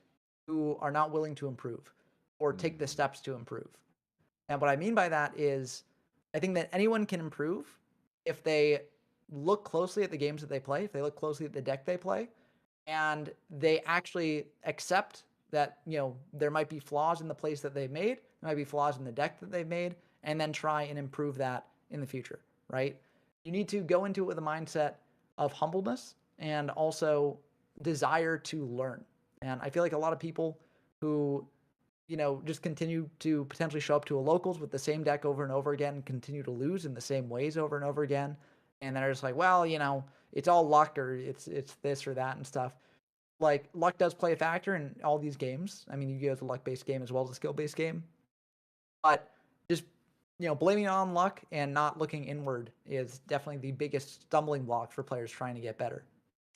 who are not willing to improve or take the Mm. steps to improve. And what I mean by that is I think that anyone can improve if they look closely at the games that they play, if they look closely at the deck they play, and they actually accept that, there might be flaws in the plays that they've made, there might be flaws in the deck that they've made, and then try and improve that in the future, right? You need to go into it with a mindset of humbleness and also desire to learn. And I feel like a lot of people who just continue to potentially show up to a locals with the same deck over and over again, and continue to lose in the same ways over and over again. And they're just like, well, it's all luck or it's this or that and stuff. Like luck does play a factor in all these games. I mean, Yu-Gi-Oh is a luck-based game as well as a skill-based game. But just blaming it on luck and not looking inward is definitely the biggest stumbling block for players trying to get better.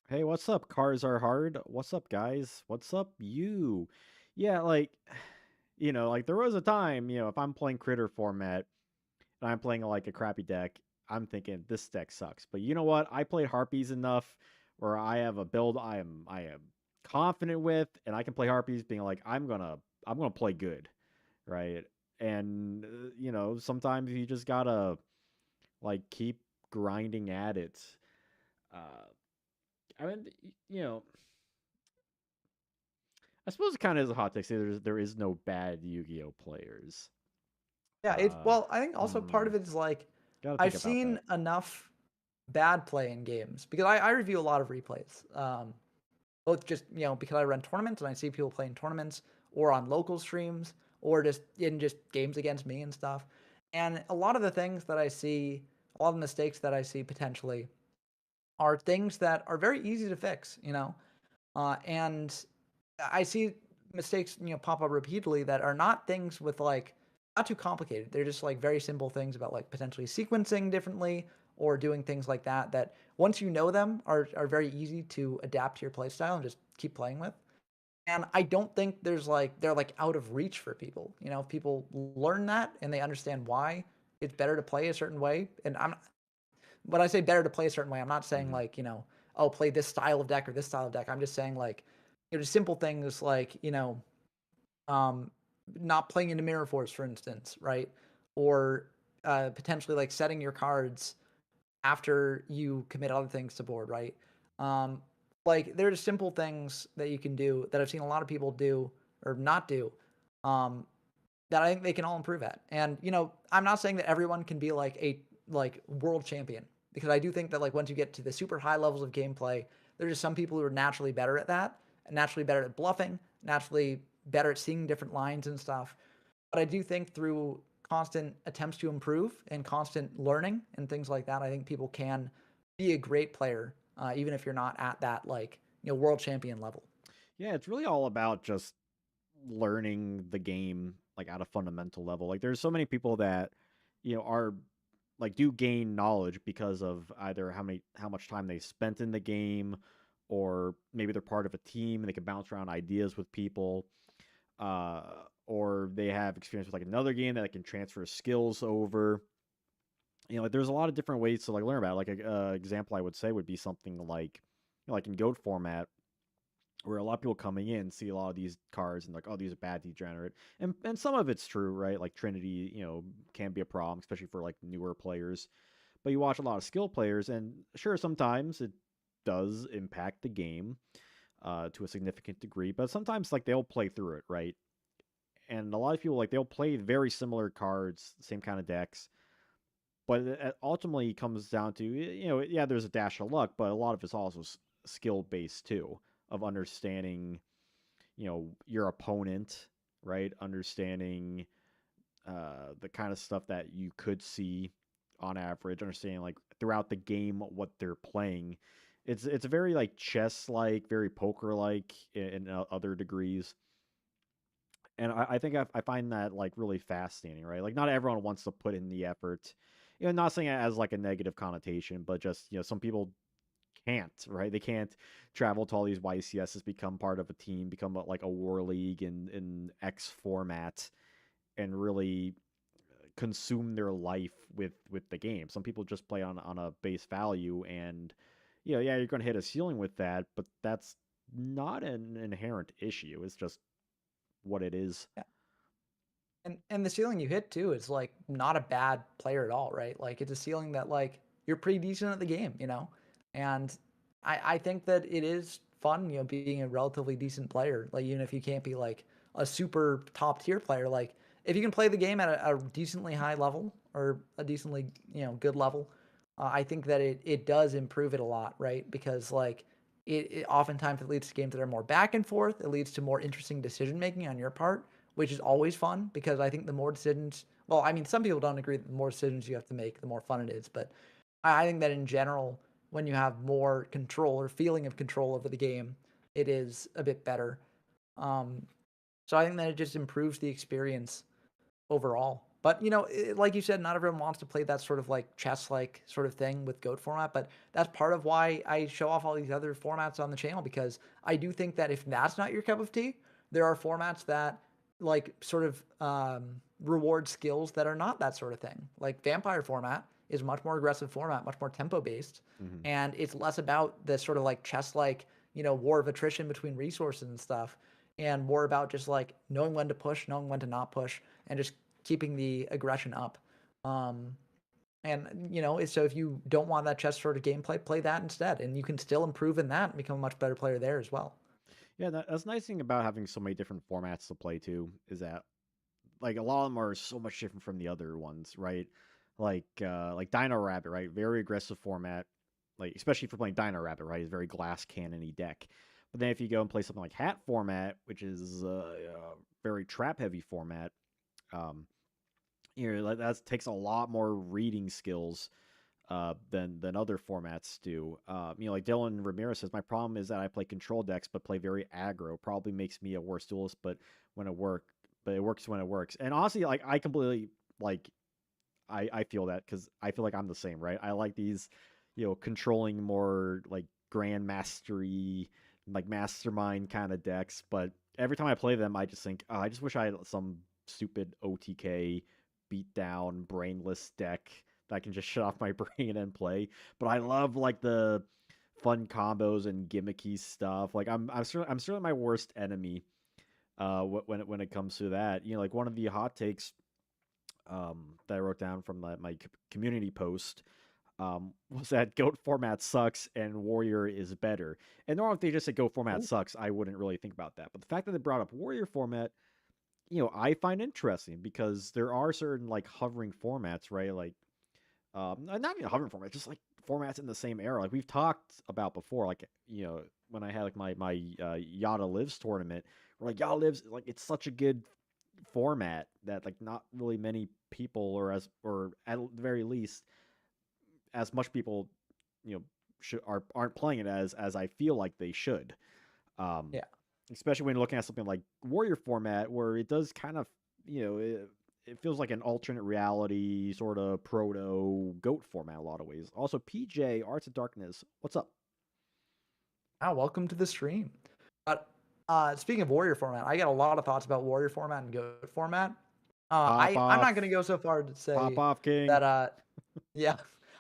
Hey, what's up? Cars are hard. What's up, guys? What's up, you? Yeah, like, like there was a time, if I'm playing critter format and I'm playing like a crappy deck, I'm thinking this deck sucks. But you know what? I played harpies enough where I have a build I am confident with, and I can play harpies, being like I'm gonna play good, right? And sometimes you just gotta like keep grinding at it. Uh, I mean, you know, I suppose it kind of is a hot take. Say there is no bad Yu-Gi-Oh players. Yeah, Uh, I think also part hmm, of it is like gotta think I've about seen that. enough bad play in games because I review a lot of replays. Both just because I run tournaments and I see people playing tournaments or on local streams or just in just games against me and stuff. And a lot of the things that I see, a lot of the mistakes that I see potentially are things that are very easy to fix. And I see mistakes, pop up repeatedly that are not things with like not too complicated. They're just like very simple things about like potentially sequencing differently or doing things like that that once you know them are very easy to adapt to your playstyle and just keep playing with. And I don't think they're like out of reach for people. If people learn that and they understand why it's better to play a certain way. And when I say better to play a certain way, I'm not saying Hmm. like, oh, play this style of deck or this style of deck. I'm just saying like, just simple things like, um, not playing into Mirror Force, for instance, right? Or potentially like setting your cards after you commit other things to board, right? Um, like there's simple things that you can do that I've seen a lot of people do or not do, um, that I think they can all improve at. And I'm not saying that everyone can be like a like world champion because I do think that like once you get to the super high levels of gameplay, there's just some people who are naturally better at that, naturally better at bluffing, naturally better at seeing different lines and stuff. But I do think through constant attempts to improve and constant learning and things like that, I think people can be a great player, even if you're not at that like world champion level. Yeah, it's really all about just learning the game like at a fundamental level. Like there's so many people that are like do gain knowledge because of either how much time they spent in the game, or maybe they're part of a team and they can bounce around ideas with people, uh, or they have experience with like another game that can transfer skills over. Like there's a lot of different ways to like learn about it. Like a example I would say would be something like like in goat format, where a lot of people coming in see a lot of these cards and like, oh, these are bad degenerate, and some of it's true, right? Like Trinity, can be a problem, especially for like newer players. But you watch a lot of skill players, and sure, sometimes it does impact the game to a significant degree, but sometimes like they'll play through it, right? And a lot of people like they'll play very similar cards, same kind of decks, but it ultimately comes down to yeah, there's a dash of luck, but a lot of it's also skill based too, of understanding your opponent, right? Understanding the kind of stuff that you could see on average, understanding like throughout the game what they're playing. It's very like chess like, very poker like in other degrees. And I think I find that like really fascinating, right? Like not everyone wants to put in the effort. Not saying it as like a negative connotation, but just some people can't, right? They can't travel to all these YCSs, become part of a team, become like a war league in X format, and really consume their life with the game. Some people just play on a base value, and yeah, you're going to hit a ceiling with that, but that's not an inherent issue. It's just what it is. Yeah. And the ceiling you hit too is like not a bad player at all, right? Like it's a ceiling that like you're pretty decent at the game, you know? And I think that it is fun, you know, being a relatively decent player. Like even if you can't be like a super top tier player, like if you can play the game at a decently high level or a decently, you know, good level, I think that it does improve it a lot, right? Because like it oftentimes it leads to games that are more back and forth. It leads to more interesting decision making on your part, which is always fun because I think the more decisions, well, I mean, some people don't agree that the more decisions you have to make, the more fun it is. But I think that in general, when you have more control or feeling of control over the game, it is a bit better. Um, so I think that it just improves the experience overall. But you know, like you said, not everyone wants to play that sort of like chess-like sort of thing with GOAT format. But that's part of why I show off all these other formats on the channel because I do think that if that's not your cup of tea, there are formats that like sort of reward skills that are not that sort of thing. Like Vampire format is much more aggressive format, much more tempo based, Mm-hmm. and it's less about the sort of like chess-like war of attrition between resources and stuff, and more about just like knowing when to push, knowing when to not push, and just keeping the aggression up. Um, and so if you don't want that chess sort of gameplay, play that instead, and you can still improve in that and become a much better player there as well. Yeah, that's the nice thing about having so many different formats to play too, is that like a lot of them are so much different from the other ones, right? Like Dino Rabbit, right? Very aggressive format, like especially for playing Dino Rabbit, right? It's very glass cannony deck. But then if you go and play something like Hat format, which is very trap heavy format, um, that takes a lot more reading skills than other formats do. Like Dylan Ramirez says, my problem is that I play control decks but play very aggro. Probably makes me a worse duelist, but it works when it works. And honestly, like I completely like I feel that because I feel like I'm the same, right? I like these, controlling more like grand mastery, like mastermind kind of decks. But every time I play them, I just think, oh, I just wish I had some stupid OTK beat down brainless deck that I can just shut off my brain and play. But I love like the fun combos and gimmicky stuff. Like I'm certainly my worst enemy when it comes to that. Like one of the hot takes that I wrote down from my community post was that GOAT format sucks and Warrior is better. And normally if they just said GOAT format Ooh. sucks, I wouldn't really think about that. But the fact that they brought up Warrior format, I find interesting because there are certain like hovering formats, right? Like not even hovering formats, just like formats in the same era. Like we've talked about before, like when I had like my Yada Lives tournament, where like Yada Lives, like it's such a good format that like not really many people or at the very least as much people you know aren't playing it as I feel like they should. Um, Yeah. Especially when looking at something like Warrior format, where it does kind of it feels like an alternate reality sort of proto goat format a lot of ways. Also, PJ Arts of Darkness, what's up? Wow, welcome to the stream. But speaking of Warrior format, I got a lot of thoughts about Warrior format and GOAT format. Pop I'm not off, gonna go so far to pop say off, King. that yeah,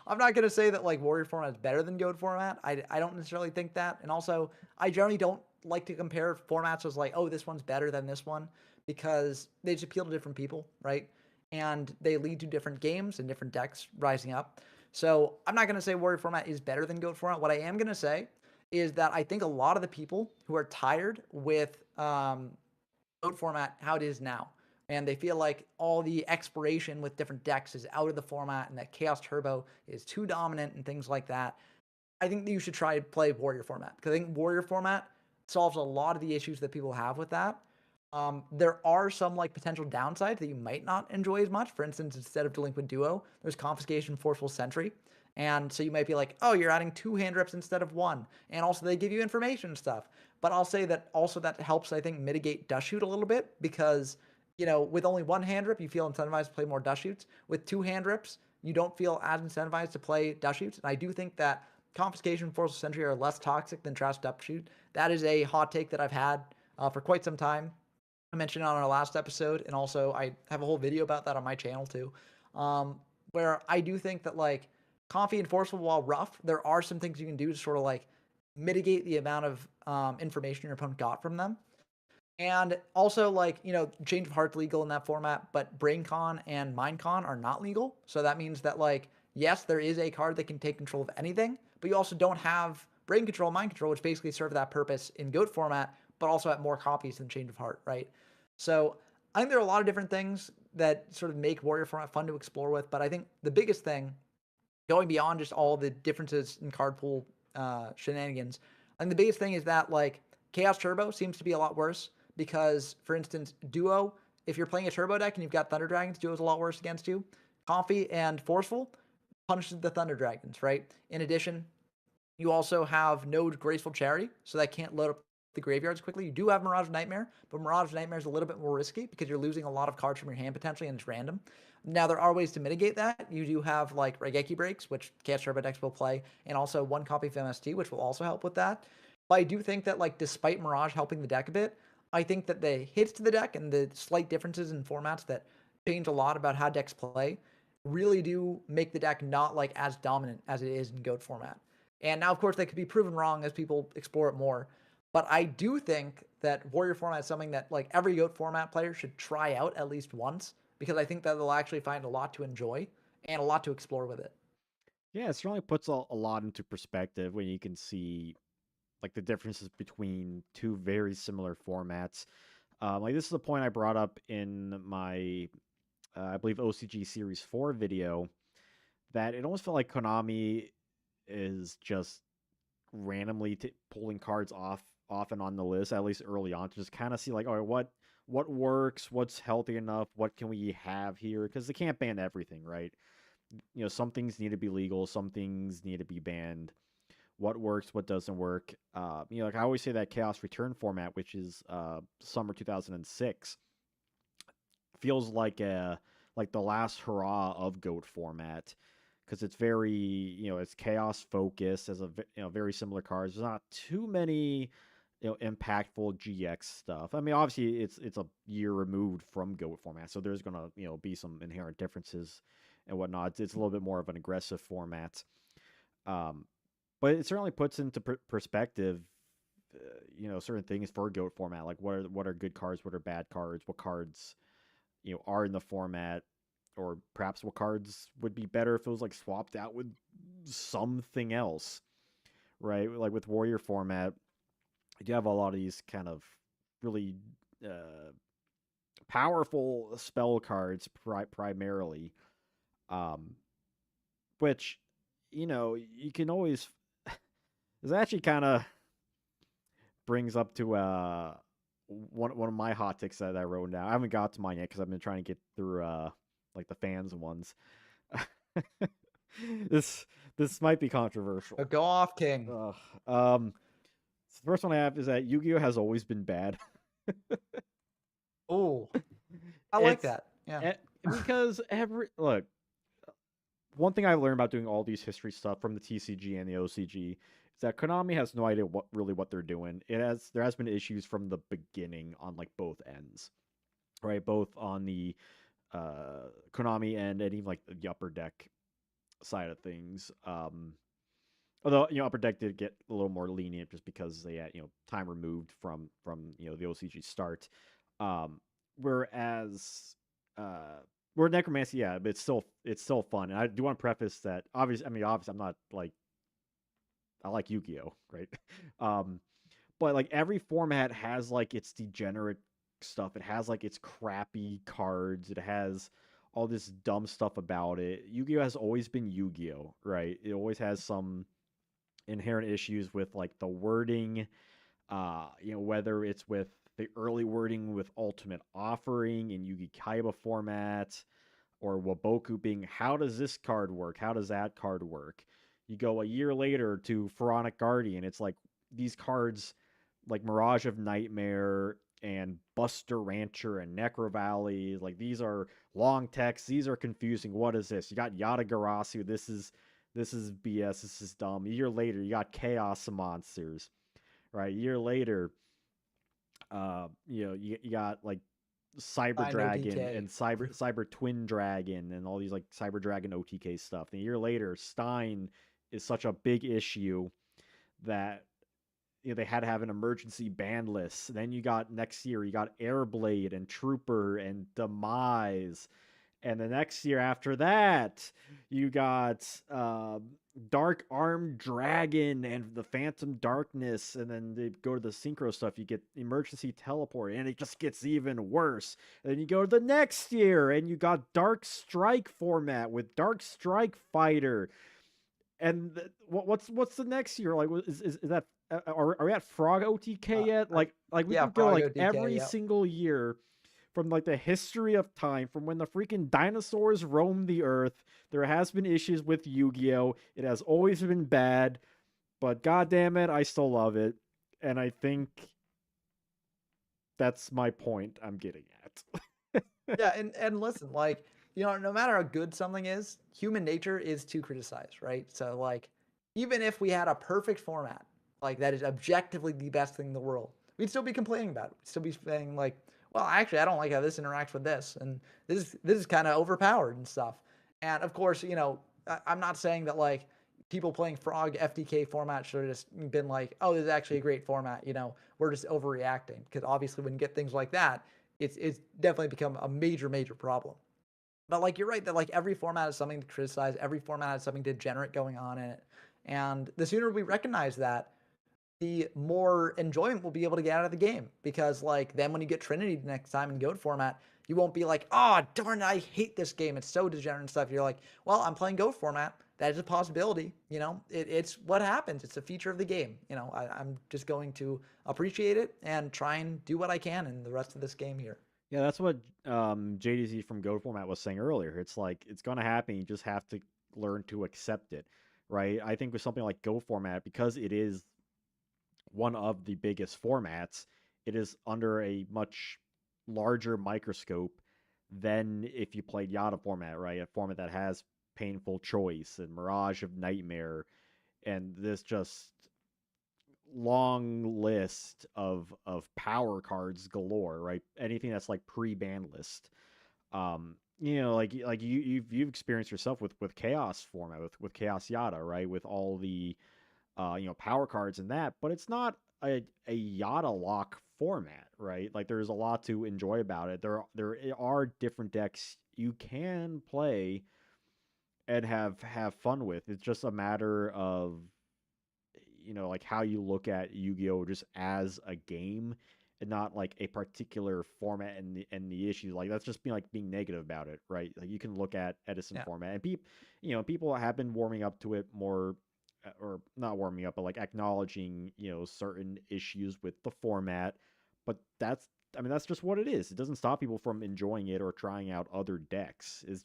I'm not gonna say that like Warrior format is better than GOAT format. I don't necessarily think that. And also, I generally don't like to compare formats as like, oh, this one's better than this one because they just appeal to different people, right? And they lead to different games and different decks rising up. So I'm not gonna say Warrior format is better than GOAT format. What I am gonna say is that I think a lot of the people who are tired with GOAT format how it is now, and they feel like all the exploration with different decks is out of the format and that Chaos Turbo is too dominant and things like that. I think that you should try to play Warrior format because I think Warrior format solves a lot of the issues that people have with that. There are some like potential downsides that you might not enjoy as much. For instance, instead of Delinquent Duo, there's Confiscation, Forceful Sentry. And so you might be like, oh, you're adding 2 hand reps instead of 1. And also they give you information and stuff. But I'll say that also that helps, I think, mitigate dust shoot a little bit because, with only 1 hand rip, you feel incentivized to play more dust shoots. With 2 hand rips, you don't feel as incentivized to play dust shoots. And I do think that Confiscation, Forceful Century are less toxic than Trash Depth Shoot. That is a hot take that I've had for quite some time. I mentioned it on our last episode, and also I have a whole video about that on my channel too, where I do think that like Confi and Forceful, while rough, there are some things you can do to sort of like mitigate the amount of information your opponent got from them. And also, like, Change of Heart's legal in that format, but BrainCon and MindCon are not legal. So that means that, like, yes, there is a card that can take control of anything, but you also don't have Brain Control, Mind Control, which basically serve that purpose in GOAT format, but also at more copies than Change of Heart, right? So I think there are a lot of different things that sort of make Warrior format fun to explore with, but I think the biggest thing, going beyond just all the differences in card pool shenanigans, I think the biggest thing is that like Chaos Turbo seems to be a lot worse because, for instance, Duo, if you're playing a Turbo deck and you've got Thunder Dragons, Duo is a lot worse against you. Comfy and Forceful punishes the Thunder Dragons, right? In addition, you also have no Graceful Charity, so that can't load up the graveyards quickly. You do have Mirage Nightmare, but Mirage Nightmare is a little bit more risky because you're losing a lot of cards from your hand potentially, and it's random. Now, there are ways to mitigate that. You do have like Regeki Breaks, which Chaos Turbo decks will play, and also one copy of MST, which will also help with that. But I do think that, like, despite Mirage helping the deck a bit, I think that the hits to the deck and the slight differences in formats that change a lot about how decks play really do make the deck not like as dominant as it is in GOAT format. And now, of course, they could be proven wrong as people explore it more. But I do think that Warrior format is something that like every GOAT format player should try out at least once because I think that they'll actually find a lot to enjoy and a lot to explore with it. Yeah, it certainly puts a lot into perspective when you can see like the differences between two very similar formats. Like this is a point I brought up in my, I believe OCG Series 4 video, that it almost felt like Konami is just randomly pulling cards off and on the list, at least early on, to just kind of see like, all right, what works, what's healthy enough, what can we have here, because they can't ban everything, right? Some things need to be legal, some things need to be banned. What works, what doesn't work. Like I always say, that Chaos Return format, which is summer 2006, feels like the last hurrah of GOAT format, because it's very, it's chaos focused, as a very similar cards. There's not too many impactful GX stuff. I mean, obviously it's a year removed from GOAT format, so there's gonna be some inherent differences and whatnot. It's a little bit more of an aggressive format, um, but it certainly puts into perspective, certain things for GOAT format, like what are good cards, what are bad cards, what cards are in the format, or perhaps what cards would be better if it was like swapped out with something else, right? Like with Warrior format, you have a lot of these kind of really uh, powerful spell cards primarily, um, which you can always. This actually kind of brings up to one of my hot takes that I wrote down. I haven't got to mine yet because I've been trying to get through like the fans ones. this this might be controversial. But go off, King. Uh, um, so the first one I have is that Yu-Gi-Oh has always been bad. Oh, I like It's that. Yeah. because every look. One thing I learned about doing all these history stuff from the TCG and the OCG is that Konami has no idea what they're doing. There has been issues from the beginning on like both ends, right? Both on the Konami end and even like the Upper Deck side of things. Although Upper Deck did get a little more lenient just because they had time removed from the OCG start. Um, whereas where Necromancy, yeah, but it's still fun. And I do want to preface that obviously I'm not like, I like Yu-Gi-Oh, right? um, but like every format has like its degenerate stuff. It has like its crappy cards. It has all this dumb stuff about it. Yu-Gi-Oh has always been Yu-Gi-Oh, right? It always has some inherent issues with like the wording, whether it's with the early wording with Ultimate Offering in Yugi Kaiba format, or Waboku being, how does this card work? How does that card work? You go a year later to Pharaonic Guardian, it's like these cards like Mirage of Nightmare and Buster Rancher and Necro Valley, like these are long texts, these are confusing. What is this? You got Yata Garasu. This This is BS. This is dumb. A year later, you got Chaos Monsters, right? A year later, you got like Cyber Signed Dragon OTK. and Cyber Twin Dragon and all these like Cyber Dragon OTK stuff. And a year later, Stein is such a big issue that they had to have an emergency ban list. Then you got next year, you got Airblade and Trooper and Demise. And the next year after that, you got Dark Armed Dragon and the Phantom Darkness. And then they go to the Synchro stuff. You get Emergency Teleport, and it just gets even worse. And then you go to the next year, and you got Dark Strike format with Dark Strike Fighter. And what's the next year? Like, is that are we at Frog OTK yet? Like we Yeah, can go Frog like OTK. every Yep. single year from like the history of time, from when the freaking dinosaurs roamed the earth. There has been issues with Yu-Gi-Oh. It has always been bad, but god damn it, I still love it. And I think that's my point I'm getting at. Yeah, and listen, like, no matter how good something is, human nature is to criticize, right? So like, even if we had a perfect format, like that is objectively the best thing in the world, we'd still be complaining about it. We'd still be saying like, well, actually, I don't like how this interacts with this, and this is kind of overpowered and stuff. And of course, I'm not saying that like people playing Frog FTK format should have just been like, oh, this is actually a great format. We're just overreacting because obviously when you get things like that, it's definitely become a major problem. But like you're right that like every format has something to criticize, every format has something degenerate going on in it. And the sooner we recognize that, the more enjoyment we'll be able to get out of the game. Because like then when you get Trinity next time in Goat format, you won't be like, oh darn, I hate this game. It's so degenerate and stuff. You're like, well, I'm playing Goat format. That is a possibility. It's what happens. It's a feature of the game. I'm just going to appreciate it and try and do what I can in the rest of this game here. Yeah, that's what JDZ from Go Format was saying earlier. It's like it's gonna happen. You just have to learn to accept it, right? I think with something like Go Format, because it is one of the biggest formats, it is under a much larger microscope than if you played Yada format, right? A format that has Painful Choice and Mirage of Nightmare and this just long list of power cards galore, right? Anything that's like pre-ban list. Like you've experienced yourself with Chaos format, with Chaos Yada, right? With all the power cards and that, but it's not a Yada lock format, right? Like there's a lot to enjoy about it. There are different decks you can play and have fun with. It's just a matter of like how you look at Yu-Gi-Oh just as a game and not like a particular format and the issues. Like that's just being negative about it, right? Like you can look at Edison Yeah. format and people have been warming up to it more, or not warming up, but like acknowledging certain issues with the format. But that's just what it is. It doesn't stop people from enjoying it or trying out other decks. Is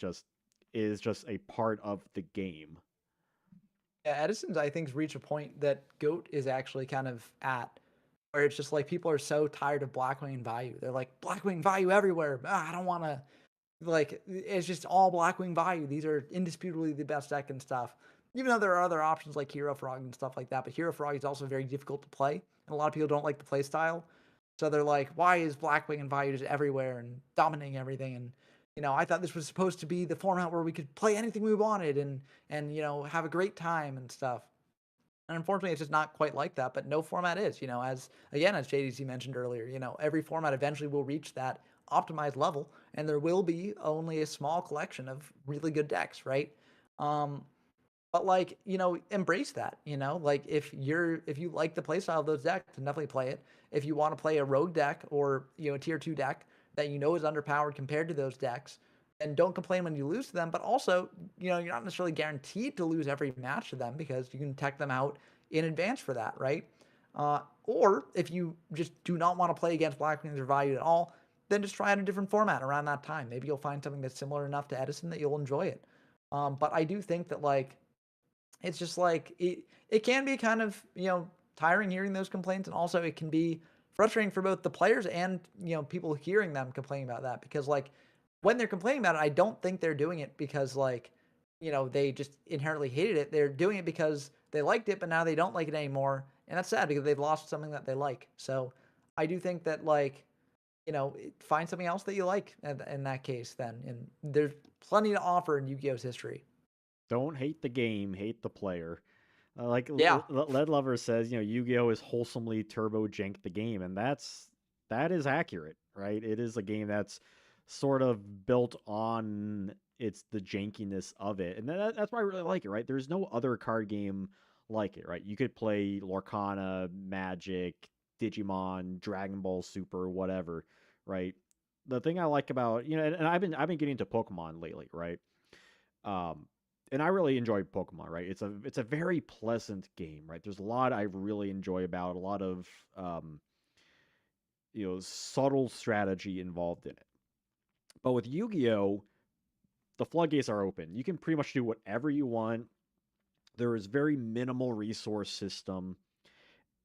just a part of the game. Yeah, Edison's I think's reached a point that Goat is actually kind of at, where it's just like people are so tired of Blackwing value. They're like Blackwing value everywhere. I don't want to like it's just all Blackwing value. These are indisputably the best deck and stuff. Even though there are other options like Hero Frog and stuff like that, but Hero Frog is also very difficult to play, and a lot of people don't like the play style. So they're like, why is Blackwing and value just everywhere and dominating everything? And I thought this was supposed to be the format where we could play anything we wanted and have a great time and stuff. And unfortunately, it's just not quite like that. But no format is, as JDC mentioned earlier, every format eventually will reach that optimized level, and there will be only a small collection of really good decks, right? Um, but like, embrace that, like if you like the playstyle of those decks, then definitely play it. If you want to play a rogue deck or, a tier 2 deck that is underpowered compared to those decks, and don't complain when you lose to them, but also, you're not necessarily guaranteed to lose every match to them because you can tech them out in advance for that, right? Or if you just do not want to play against Black Wings or Value at all, then just try out a different format around that time. Maybe you'll find something that's similar enough to Edison that you'll enjoy it. But I do think that like it's just like it can be kind of tiring hearing those complaints, and also it can be frustrating for both the players and people hearing them complaining about that, because like when they're complaining about it, I don't think they're doing it because like they just inherently hated it. They're doing it because they liked it, but now they don't like it anymore. And that's sad because they've lost something that they like. So I do think that like, find something else that you like in that case then. And there's plenty to offer in Yu-Gi-Oh's history. Don't hate the game, hate the player. Like Yeah. Lead Lover says, Yu-Gi-Oh is wholesomely turbo jank the game, and that is accurate, right? It is a game that's sort of built on the jankiness of it, and that's why I really like it, right? There's no other card game like it, right? You could play Lorcana, Magic, Digimon, Dragon Ball Super, whatever, right? The thing I like about and I've been getting into Pokemon lately, right? Um, and I really enjoy Pokemon, right? It's a very pleasant game, right? There's a lot I really enjoy about a lot of um, subtle strategy involved in it. But with Yu-Gi-Oh, the floodgates are open. You can pretty much do whatever you want. There is very minimal resource system,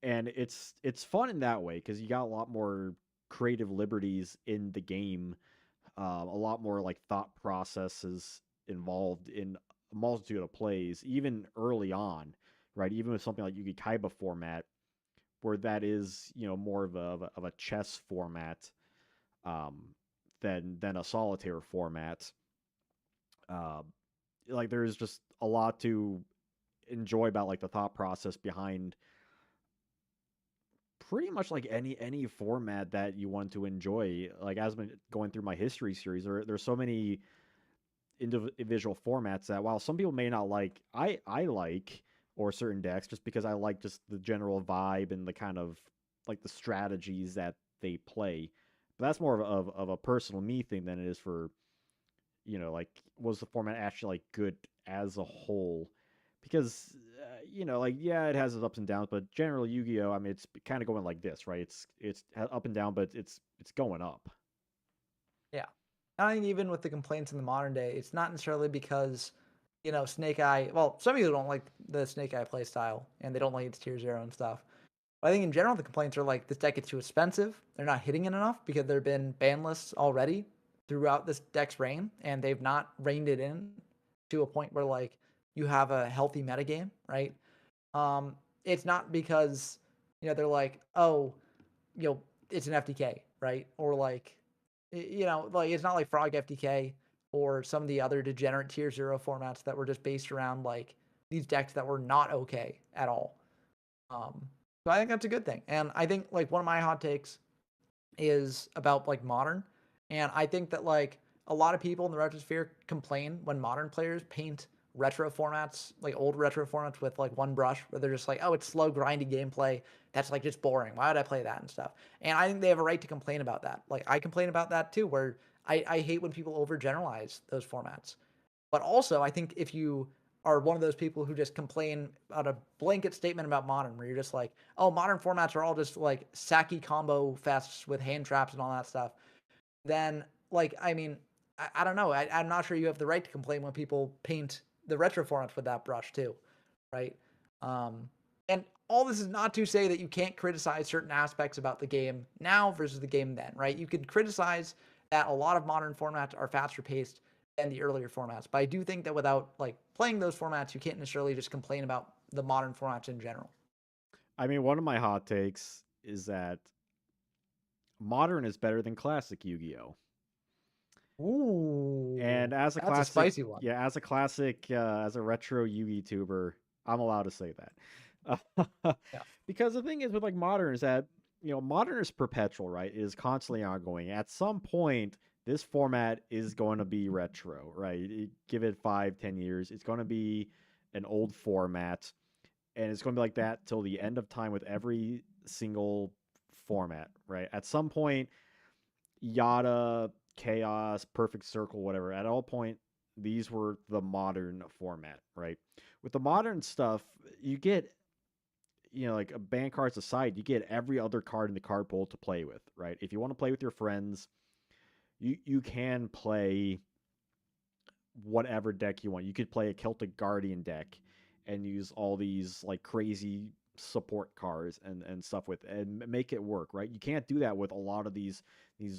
and it's fun in that way because you got a lot more creative liberties in the game, a lot more like thought processes involved in a multitude of plays, even early on, right? Even with something like Yugi Kaiba format, where that is more of a chess format um, than a solitaire format. Uh, like there's just a lot to enjoy about like the thought process behind pretty much like any format that you want to enjoy. Like as I've been going through my history series, there's so many individual formats that while some people may not like, I like or certain decks just because I like just the general vibe and the kind of like the strategies that they play. But that's more of a personal me thing than it is for like was the format actually like good as a whole? Because like yeah, it has its ups and downs, but generally Yu-Gi-Oh, I mean, it's kind of going like this, right? It's up and down, but it's going up. Yeah. I think even with the complaints in the modern day, it's not necessarily because, Snake Eye. Well, some people don't like the Snake Eye play style and they don't like its tier zero and stuff. But I think in general, the complaints are like this deck gets too expensive. They're not hitting it enough because there have been ban lists already throughout this deck's reign, and they've not reined it in to a point where like you have a healthy metagame, right? It's not because they're like, oh, it's an FTK, right? Or like, like it's not like Frog FTK or some of the other degenerate tier zero formats that were just based around like these decks that were not okay at all. So I think that's a good thing. And I think like one of my hot takes is about like modern. And I think that like a lot of people in the retrosphere complain when modern players paint retro formats, like old retro formats with like one brush where they're just like, oh, it's slow, grindy gameplay. That's like just boring. Why would I play that and stuff? And I think they have a right to complain about that. Like I complain about that too, where I hate when people overgeneralize those formats. But also, I think if you are one of those people who just complain about a blanket statement about modern, where you're just like, oh, modern formats are all just like Saki combo fests with hand traps and all that stuff, then, like, I mean, I don't know. I'm not sure you have the right to complain when people paint the retro formats with that brush, too, right? Um, and all this is not to say that you can't criticize certain aspects about the game now versus the game then, right? You can criticize that a lot of modern formats are faster paced than the earlier formats, but I do think that without like playing those formats, you can't necessarily just complain about the modern formats in general. I mean, one of my hot takes is that modern is better than classic Yu-Gi-Oh. Ooh, And as a that's a classic, spicy one. yeah, as a classic, as a retro Yugi tuber, I'm allowed to say that. Yeah. Because the thing is with like modern is that, modern is perpetual, right? It is constantly ongoing. At some point, this format is going to be retro, right? Give it 5, 10 years. It's going to be an old format, and it's going to be like that till the end of time with every single format, right? At some point, Yada, Chaos, Perfect Circle, whatever. At all point, these were the modern format, right? With the modern stuff, you get, like a band cards aside, you get every other card in the card pool to play with, right? If you want to play with your friends, you can play whatever deck you want. You could play a Celtic Guardian deck and use all these like crazy support cards and stuff with and make it work, right? You can't do that with a lot of these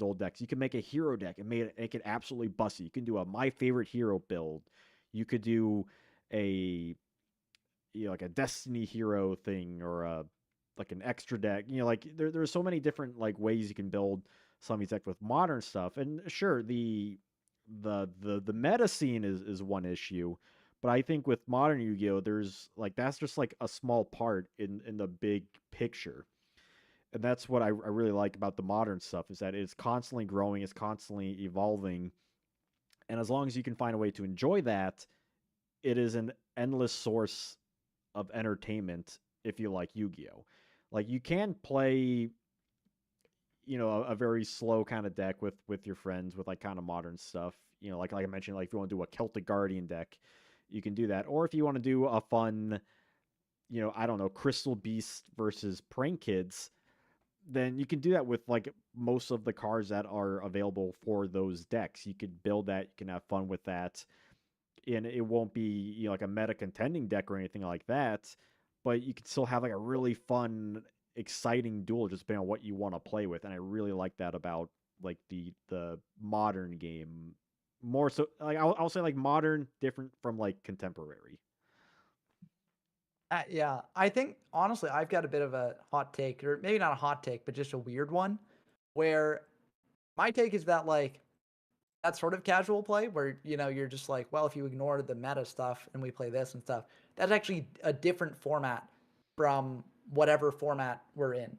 old decks. You can make a hero deck and make it absolutely busty. You can do a my favorite hero build. You could do a like a Destiny hero thing or a like an extra deck. Like there's so many different like ways you can build some of these decks with modern stuff. And sure, the meta scene is one issue, but I think with modern Yu-Gi-Oh, there's like that's just like a small part in the big picture. And that's what I really like about the modern stuff is that it's constantly growing, it's constantly evolving, and as long as you can find a way to enjoy that, it is an endless source of entertainment if you like Yu-Gi-Oh. Like you can play, a very slow kind of deck with your friends with like kind of modern stuff. Like I mentioned, like if you want to do a Celtic Guardian deck, you can do that. Or if you want to do a fun, I don't know, Crystal Beast versus Prank Kids, then you can do that with like most of the cards that are available for those decks. You could build that, you can have fun with that, and it won't be like a meta contending deck or anything like that, but you can still have like a really fun, exciting duel just depending on what you want to play with. And I really like that about like the modern game more so. Like I'll say like modern different from like contemporary. Yeah, I think honestly, I've got a bit of a hot take, or maybe not a hot take, but just a weird one. Where my take is that like that sort of casual play, where you're just like, well, if you ignore the meta stuff and we play this and stuff, that's actually a different format from whatever format we're in.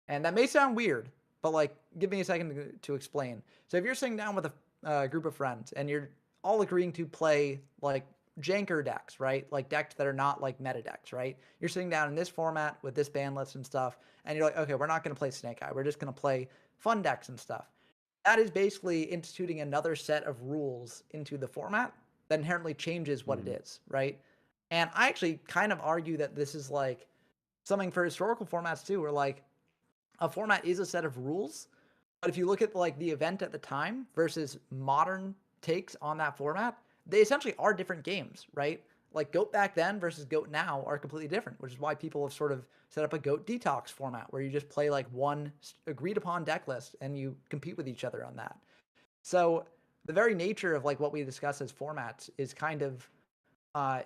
And that may sound weird, but like, give me a second to explain. So if you're sitting down with a group of friends and you're all agreeing to play like janker decks, right? Like decks that are not like meta decks, right? You're sitting down in this format with this ban list and stuff, and you're like, okay, we're not going to play Snake Eye. We're just going to play fun decks and stuff. That is basically instituting another set of rules into the format that inherently changes what it Mm-hmm. is, right? And I actually kind of argue that this is like something for historical formats too, where like a format is a set of rules, but if you look at like the event at the time versus modern takes on that format, they essentially are different games, right? Like GOAT back then versus GOAT now are completely different, which is why people have sort of set up a GOAT detox format where you just play like one agreed upon deck list and you compete with each other on that. So the very nature of like what we discuss as formats is kind of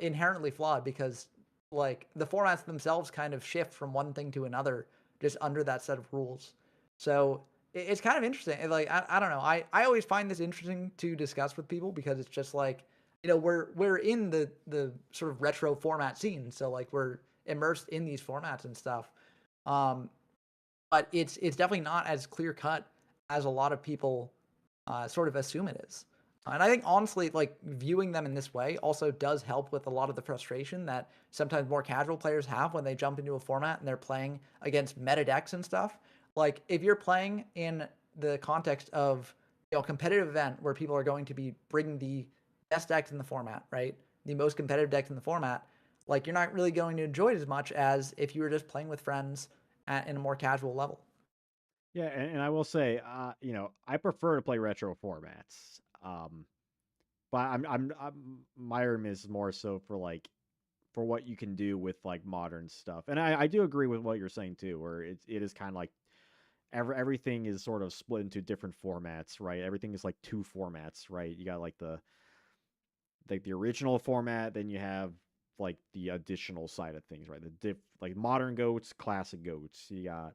inherently flawed because like the formats themselves kind of shift from one thing to another just under that set of rules. So it's kind of interesting. Like I don't know. I always find this interesting to discuss with people because it's just like we're in the sort of retro format scene, so like we're immersed in these formats and stuff. Um, but it's definitely not as clear cut as a lot of people sort of assume it is. And I think honestly, like viewing them in this way also does help with a lot of the frustration that sometimes more casual players have when they jump into a format and they're playing against meta decks and stuff. Like if you're playing in the context of a competitive event where people are going to be bringing the best decks in the format, right? The most competitive decks in the format, like you're not really going to enjoy it as much as if you were just playing with friends in a more casual level. Yeah, and I will say, I prefer to play retro formats. But my room is more so for like for what you can do with like modern stuff. And I do agree with what you're saying too, where it is kind of like everything is sort of split into different formats, right? Everything is like two formats, right? You got like the original format, then you have like the additional side of things, right? Like modern goats, classic goats. You got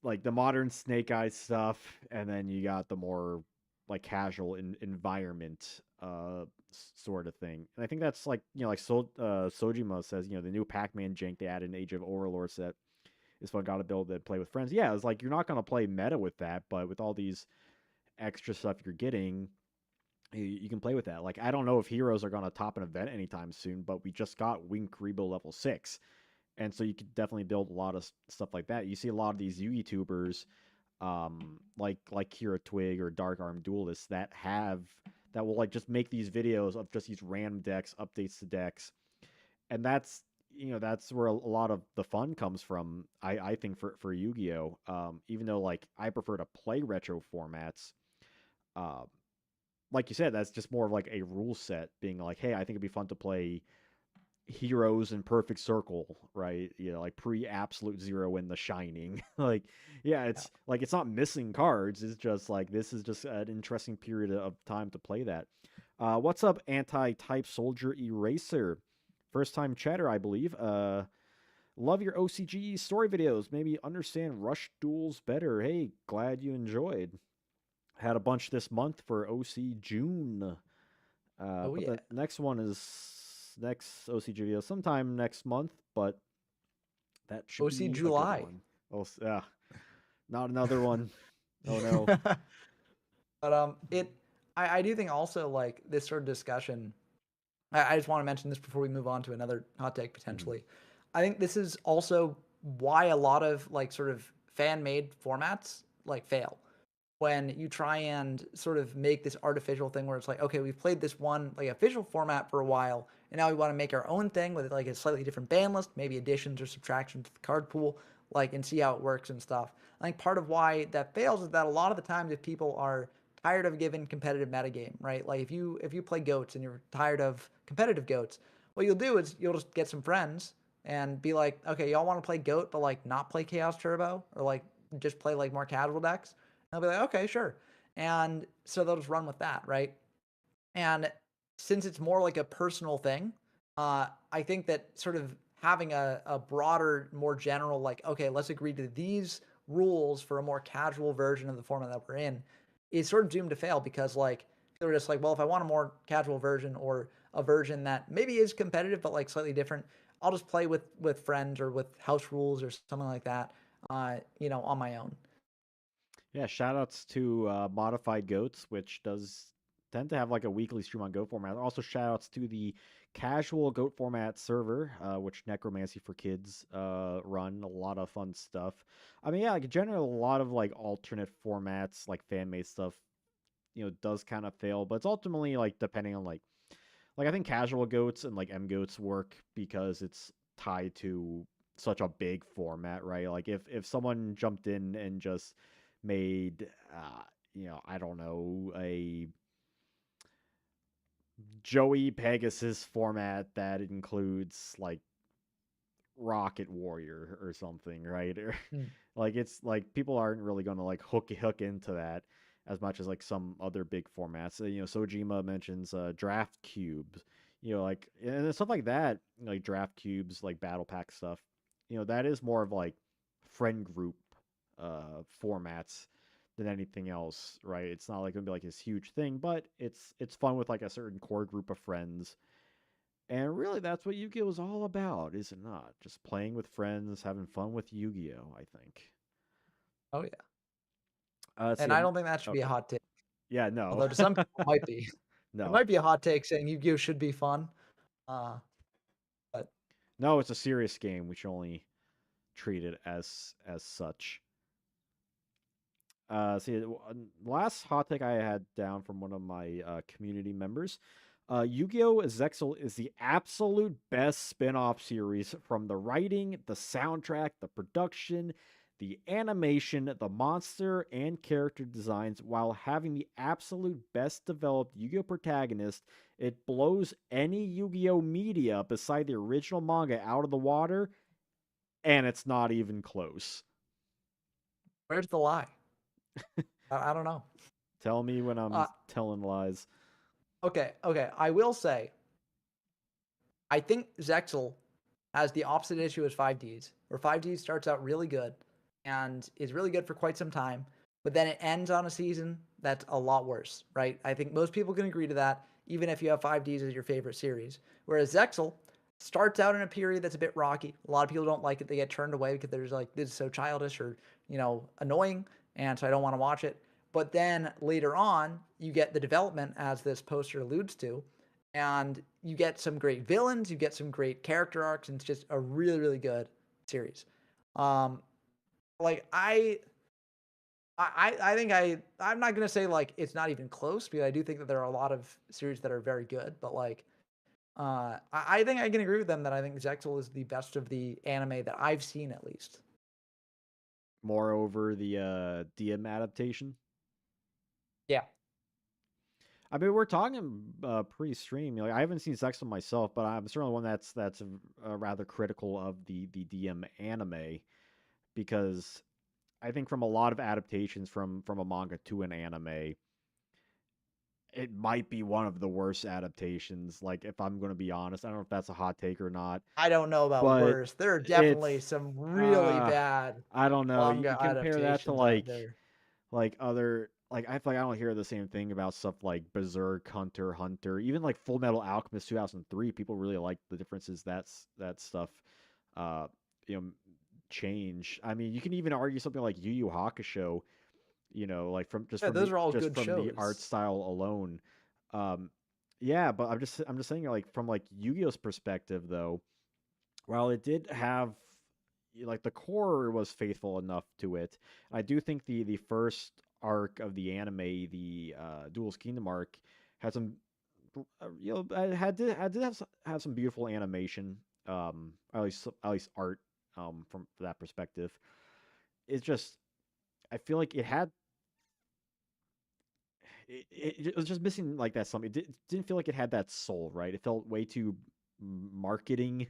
like the modern Snake Eyes stuff, and then you got the more like casual environment sort of thing. And I think that's like like Sojima says, the new Pac-Man jank they added in Age of Overlord set is fun. Got to build and play with friends. Yeah, it's like you're not gonna play meta with that, but with all these extra stuff you're getting, you can play with that. Like I don't know if heroes are gonna top an event anytime soon, but we just got Wink Rebo level 6, and so you could definitely build a lot of stuff like that. You see a lot of these YouTubers, like Kira Twig or Dark Arm Duelists that will like just make these videos of just these random decks, updates to decks, and that's where a lot of the fun comes from. I think for Yu-Gi-Oh, even though like I prefer to play retro formats, uh, like you said, that's just more of like a rule set being like, hey, I think it'd be fun to play heroes in perfect circle, right? Like pre absolute zero in the shining. Like, yeah, Yeah. it's like it's not missing cards. It's just like this is just an interesting period of time to play that. What's up, anti-type soldier eraser? First time chatter, I believe. Love your OCG story videos. Maybe understand rush duels better. Hey, glad you enjoyed. Had a bunch this month for OC June. Oh But yeah. the next one is next OCG video sometime next month, but that should OC be a good July. one. Oh, yeah. Not another one. Oh no. But I do think also like this sort of discussion. I just want to mention this before we move on to another hot take Mhm. potentially. I think this is also why a lot of like sort of fan made formats like fail when you try and sort of make this artificial thing where it's like, okay, we've played this one like official format for a while, and now we want to make our own thing with like a slightly different ban list, maybe additions or subtractions to the card pool, like and see how it works and stuff. I think part of why that fails is that a lot of the times if people are tired of giving competitive metagame, right? Like if you play goats and you're tired of competitive goats, what you'll do is you'll just get some friends and be like, okay, y'all want to play goat, but like not play Chaos Turbo or like just play like more casual decks. And they'll be like, okay, sure. And so they'll just run with that, right? And since it's more like a personal thing, I think that sort of having a broader, more general, like, okay, let's agree to these rules for a more casual version of the format that we're in is sort of doomed to fail because, like, they're just like, well, if I want a more casual version or a version that maybe is competitive but like slightly different, I'll just play with friends or with house rules or something like that, on my own. Yeah, shoutouts to Modified Goats, which does tend to have like a weekly stream on Goat format. Also, shoutouts to the casual Goat format server, which Necromancy for Kids run. A lot of fun stuff. I mean, yeah, like generally a lot of like alternate formats, like fan made stuff, does kind of fail, but it's ultimately like depending on like I think casual goats and like M goats work because it's tied to such a big format, right? Like if someone jumped in and just made I don't know, a Joey Pegasus format that includes like Rocket Warrior or something, right? Or Mm. like it's like people aren't really going to like hook into that as much as like some other big formats. Sojima mentions draft cubes, like and stuff like that, like draft cubes, like battle pack stuff. That is more of like friend group formats than anything else, right? It's not like gonna be like this huge thing, but it's fun with like a certain core group of friends, and really, that's what Yu-Gi-Oh is all about, is it not? Just playing with friends, having fun with Yu-Gi-Oh, I think. Oh yeah. Let's And see. I don't think that should be a Okay. hot take. Yeah, no. Although to some people it might be. It No. might be a hot take saying Yu-Gi-Oh should be fun. Uh, but No, it's a serious game. We should only treat it as such. See, last hot take I had down from one of my community members. Yu-Gi-Oh! Zexal is the absolute best spin-off series from the writing, the soundtrack, the production, the animation, the monster and character designs, while having the absolute best developed Yu-Gi-Oh! Protagonist. It blows any Yu-Gi-Oh! Media beside the original manga out of the water, and it's not even close. where's the lie? I don't know. Tell me when I'm Uh, telling lies. okay. I will say, I think Zexal has the opposite issue as 5Ds, where 5Ds starts out really good and is really good for quite some time, but then it ends on a season that's a lot worse, right? I think most people can agree to that, even if you have 5Ds as your favorite series. Whereas Zexal starts out in a period that's a bit rocky. A lot of people don't like it. They get turned away because they're like, this is so childish or, annoying, and so I don't want to watch it. But then later on, you get the development, as this poster alludes to, and you get some great villains, you get some great character arcs, and it's just a really, really good series. Um, like I think I'm not gonna say like it's not even close because I do think that there are a lot of series that are very good, but like I think I can agree with them that I think Zexal is the best of the anime that I've seen at least. Moreover, the DM adaptation. Yeah. I mean, we're talking pre-stream. Like, I haven't seen Sexton myself, but I'm certainly one that's rather critical of the DM anime because I think from a lot of adaptations from a manga to an anime, it might be one of the worst adaptations. Like, if I'm gonna be honest, I don't know if that's a hot take or not, I don't know about but worse. There are definitely it's some really uh bad I don't know. You manga compare that to adaptations out like there. other, like, I feel like I don't hear the same thing about stuff like Berserk, Hunter x Hunter, even like Full Metal Alchemist 2003. People really like the differences that stuff uh you know change. I mean, you can even argue something like Yu Yu Hakusho, like Yeah, those are all good from the art shows. style alone. Um yeah, but I'm just saying, like, from like Yu-Gi-Oh's perspective though, while it did have, like, the core was faithful enough to it, I do think the first arc of the anime, the Duel's Kingdom arc, had some, had did have some beautiful animation, at least art, from that perspective. It's just, I feel like it was just missing, like, that something. Didn't feel like it had that soul, right? It felt way too marketing,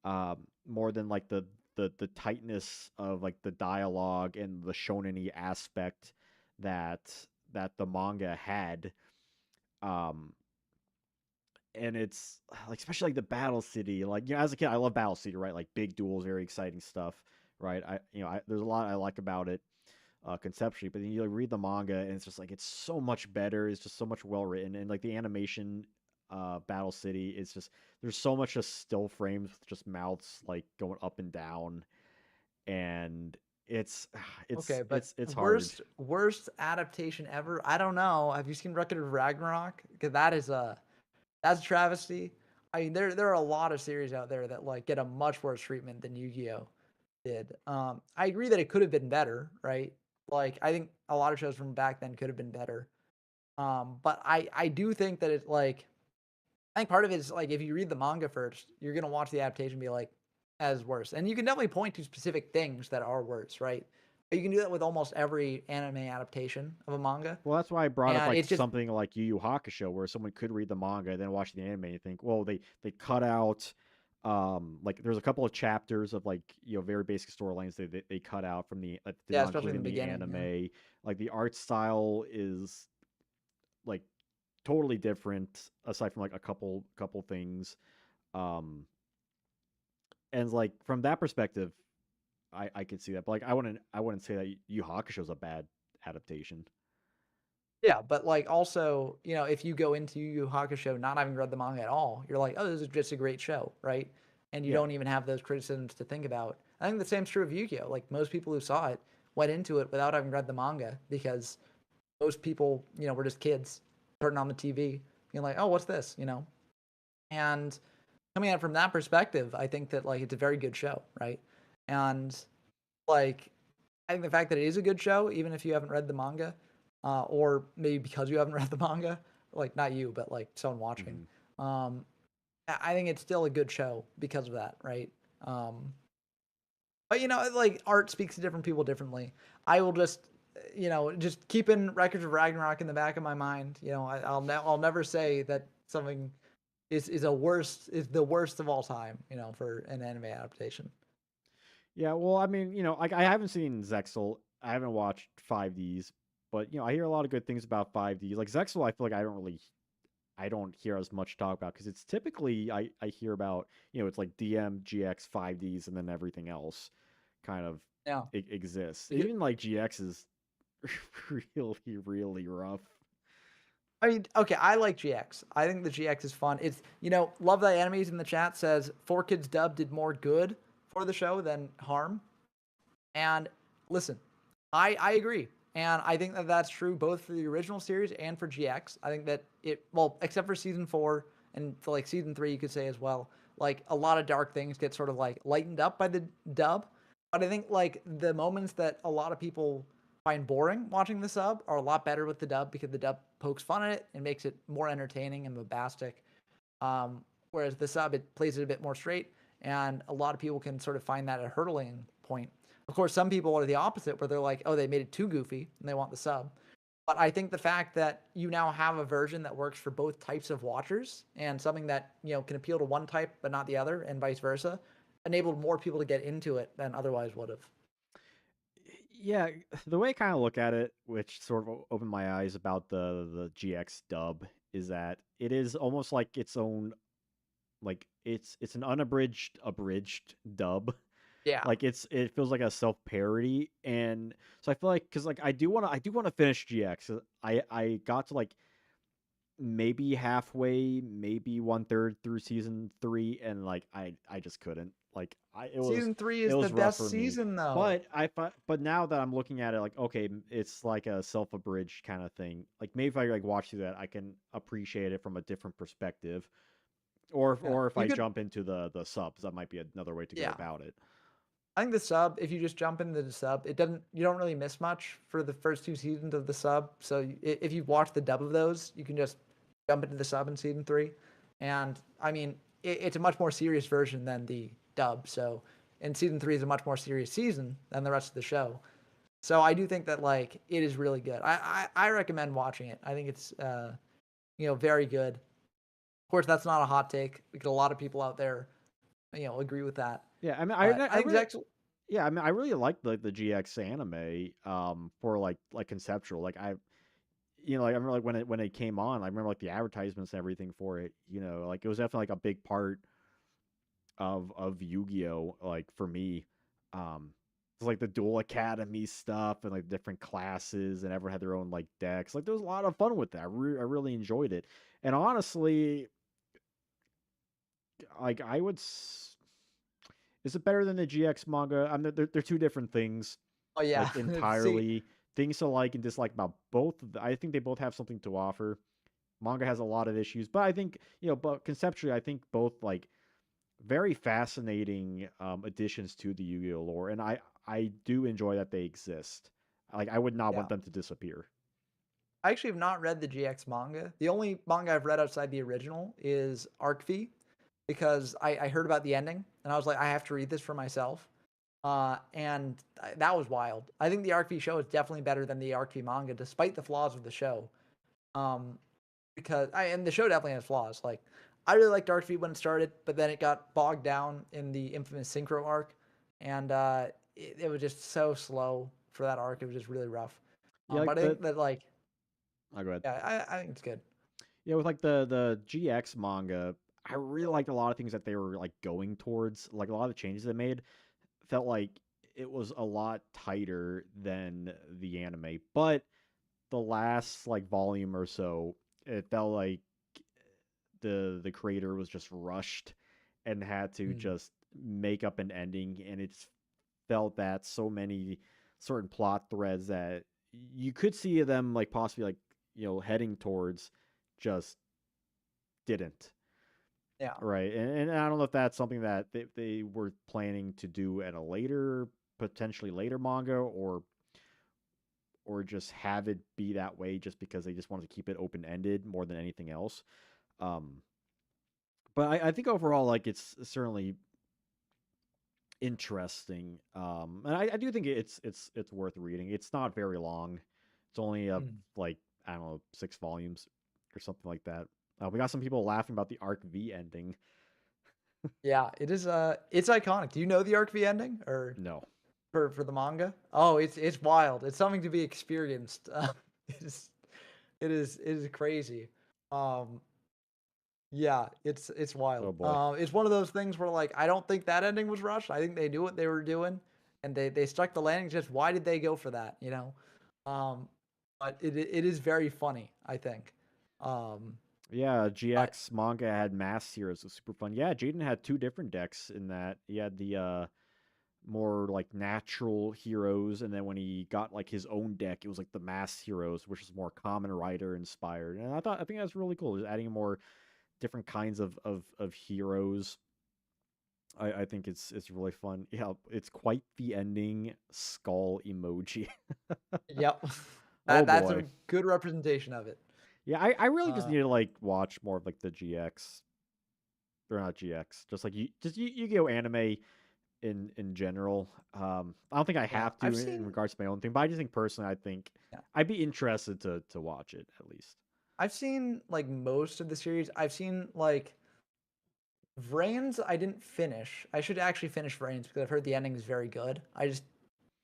more than like the tightness of like the dialogue and the shonen aspect that the manga had. Um, and it's like, especially like the Battle City. Like, as a kid, I love Battle City, right? Like, big duels, very exciting stuff, right? There's a lot I like about it, conceptually, but then you, like, read the manga and it's just like, it's so much better. It's just so much well written, and like the animation, Battle City, it's just, there's so much just still frames with just mouths like going up and down, and it's Okay, but it's hard. worst adaptation ever? I don't know. Have you seen Record of Ragnarok? Because that's a travesty. I mean, there are a lot of series out there that like get a much worse treatment than Yu-Gi-Oh did. I agree that it could have been better, right? Like I think a lot of shows from back then could have been better. But I do think that it's like I think part of it is like if you read the manga first, you're gonna watch the adaptation and be like, as worse. And you can definitely point to specific things that are worse, right? But you can do that with almost every anime adaptation of a manga. Well, that's why I brought up And like it's just something like Yu Yu Hakusho, where someone could read the manga and then watch the anime and think, well, they cut out, like, there's a couple of chapters of, like, very basic storylines they cut out from the, that did yeah, not especially include in the in the beginning, yeah. anime. Like, the art style is, like, totally different, aside from like a couple things. Um, and like, from that perspective, I could see that. But like, I wouldn't say that Yu Yu Hakusho is a bad adaptation. Yeah, but like also, if you go into Yu Yu Hakusho not having read the manga at all, you're like, oh, this is just a great show, right? And you Yeah. don't even have those criticisms to think about. I think the same is true of Yu-Gi-Oh. Like most people who saw it went into it without having read the manga because most people, were just kids turning on the TV, being like, oh, what's this? And coming at it from that perspective, I think that like it's a very good show, right? And like I think the fact that it is a good show, even if you haven't read the manga, or maybe because you haven't read the manga, like not you, but like someone watching, Hmm. um, I think it's still a good show because of that, right? Um, but like art speaks to different people differently. I will just keeping Records of Ragnarok in the back of my mind. I'll never say that something is the worst of all time. For an anime adaptation. Yeah, well, I mean, like, I haven't seen Zexel. I haven't watched 5Ds, but I hear a lot of good things about 5Ds. Like, Zexel, I feel like I don't hear as much talk about, because it's typically, I hear about, it's like DM, GX, 5Ds, and then everything else kind of Yeah. exists. Even like GX is really, really rough. I mean, okay, I like GX. I think the GX is fun. It's love that enemies in the chat says 4 Kids Dub did more good for the show than harm. And listen, I agree, and I think that that's true both for the original series and for GX. I think that except for season 4 and for like season 3, you could say as well. Like a lot of dark things get sort of like lightened up by the dub, but I think like the moments that a lot of people find boring watching the sub are a lot better with the dub because the dub pokes fun at it and makes it more entertaining and bombastic. Whereas the sub, it plays it a bit more straight, and a lot of people can sort of find that a hurdling point. Of course, some people are the opposite, where they're like, oh, they made it too goofy and they want the sub. But I think the fact that you now have a version that works for both types of watchers and something that can appeal to one type but not the other, and vice versa, enabled more people to get into it than otherwise would have. Yeah, the way I kind of look at it, which sort of opened my eyes about the GX dub, is that it is almost like its own, like it's an unabridged abridged dub. Yeah. Like it feels like a self parody, and so I feel like because like I do want to finish GX. I got to like maybe halfway, maybe one third through season 3, and like I just couldn't. Like Season 3 it is the was rough best for me. season though. But now that I'm looking at it, like okay, it's like a self abridged kind of thing. Like maybe if I like watch through that, I can appreciate it from a different perspective. Yeah. Or if You I could jump into the subs, that might be another way to go yeah. about it. I think the sub, if you just jump into the sub, you don't really miss much for the first two seasons of the sub. So if you've watched the dub of those, you can just jump into the sub in season 3. And I mean, it's a much more serious version than the dub. So, and season 3 is a much more serious season than the rest of the show. So I do think that like it is really good. I recommend watching it. I think it's very good. Of course, that's not a hot take because a lot of people out there agree with that. Yeah, I mean, But I think it's really, actually yeah, I mean, I really like the GX anime, for like conceptual. Like like I remember like when it came on, I remember like the advertisements and everything for it. Like it was definitely like a big part of Yu-Gi-Oh. Like for me, it's like the Dual Academy stuff and like different classes, and everyone had their own like decks. Like there was a lot of fun with that. I really enjoyed it, and honestly, like is it better than the GX manga? I mean, they're two different things, oh yeah. like See, entirely. Things to like and dislike about both. I think they both have something to offer. Manga has a lot of issues, but I think but conceptually, I think both like very fascinating additions to the Yu-Gi-Oh lore, and I do enjoy that they exist. Like I would not yeah. want them to disappear. I actually have not read the GX manga. The only manga I've read outside the original is Arc V because I heard about the ending and I was like, I have to read this for myself. That was wild. I think the Arc V show is definitely better than the Arc V manga, despite the flaws of the show. Um, and the show definitely has flaws. Like I really liked Arc V when it started, but then it got bogged down in the infamous synchro arc, and it was just so slow for that arc. It was just really rough. Yeah, like But I think that like oh, go ahead. yeah, I think it's good. Yeah, with like the GX manga, I really liked a lot of things that they were like going towards. Like a lot of the changes they made felt like it was a lot tighter than the anime. But the last like volume or so, it felt like the creator was just rushed and had to Mm, just make up an ending, and it's felt that so many certain plot threads that you could see them like possibly like heading towards just didn't. yeah, Right. And I don't know if that's something that they were planning to do at a later, potentially later manga, or just have it be that way just because they just wanted to keep it open ended more than anything else. Um, but I think overall, like it's certainly interesting. And I do think it's worth reading. It's not very long. It's only mm, like I don't know 6 volumes or something like that. We got some people laughing about the Arc V ending. yeah. It is it's iconic. Do you know the Arc V ending or No. for the manga? Oh, it's wild. It's something to be experienced. It is it is crazy. Um, Yeah, it's wild. Oh boy. It's one of those things where like I don't think that ending was rushed. I think they knew what they were doing, and they stuck the landing. Just why did they go for that? Um, but it is very funny. I think. Um, Yeah, but GX manga had Mass Heroes. It was super fun. Yeah, Jaden had two different decks in that. He had the more like natural heroes, and then when he got like his own deck, it was like the Mass Heroes, which is more common rider inspired. And I think that's really cool. Just adding more different kinds of heroes. I think it's really fun. Yeah, it's quite the ending skull emoji. yep, Oh that's a boy. good representation of it. Yeah, I really just Uh, need to like watch more of like the GX, or not GX, just like Yu-Gi-Oh anime in general. I don't think I yeah, have to in regards to my own thing, but I just think personally, I think yeah, I'd be interested to watch it at least. I've seen like most of the series. I've seen like Vrains. I didn't finish. I should actually finish Vrains because I've heard the ending is very good. I just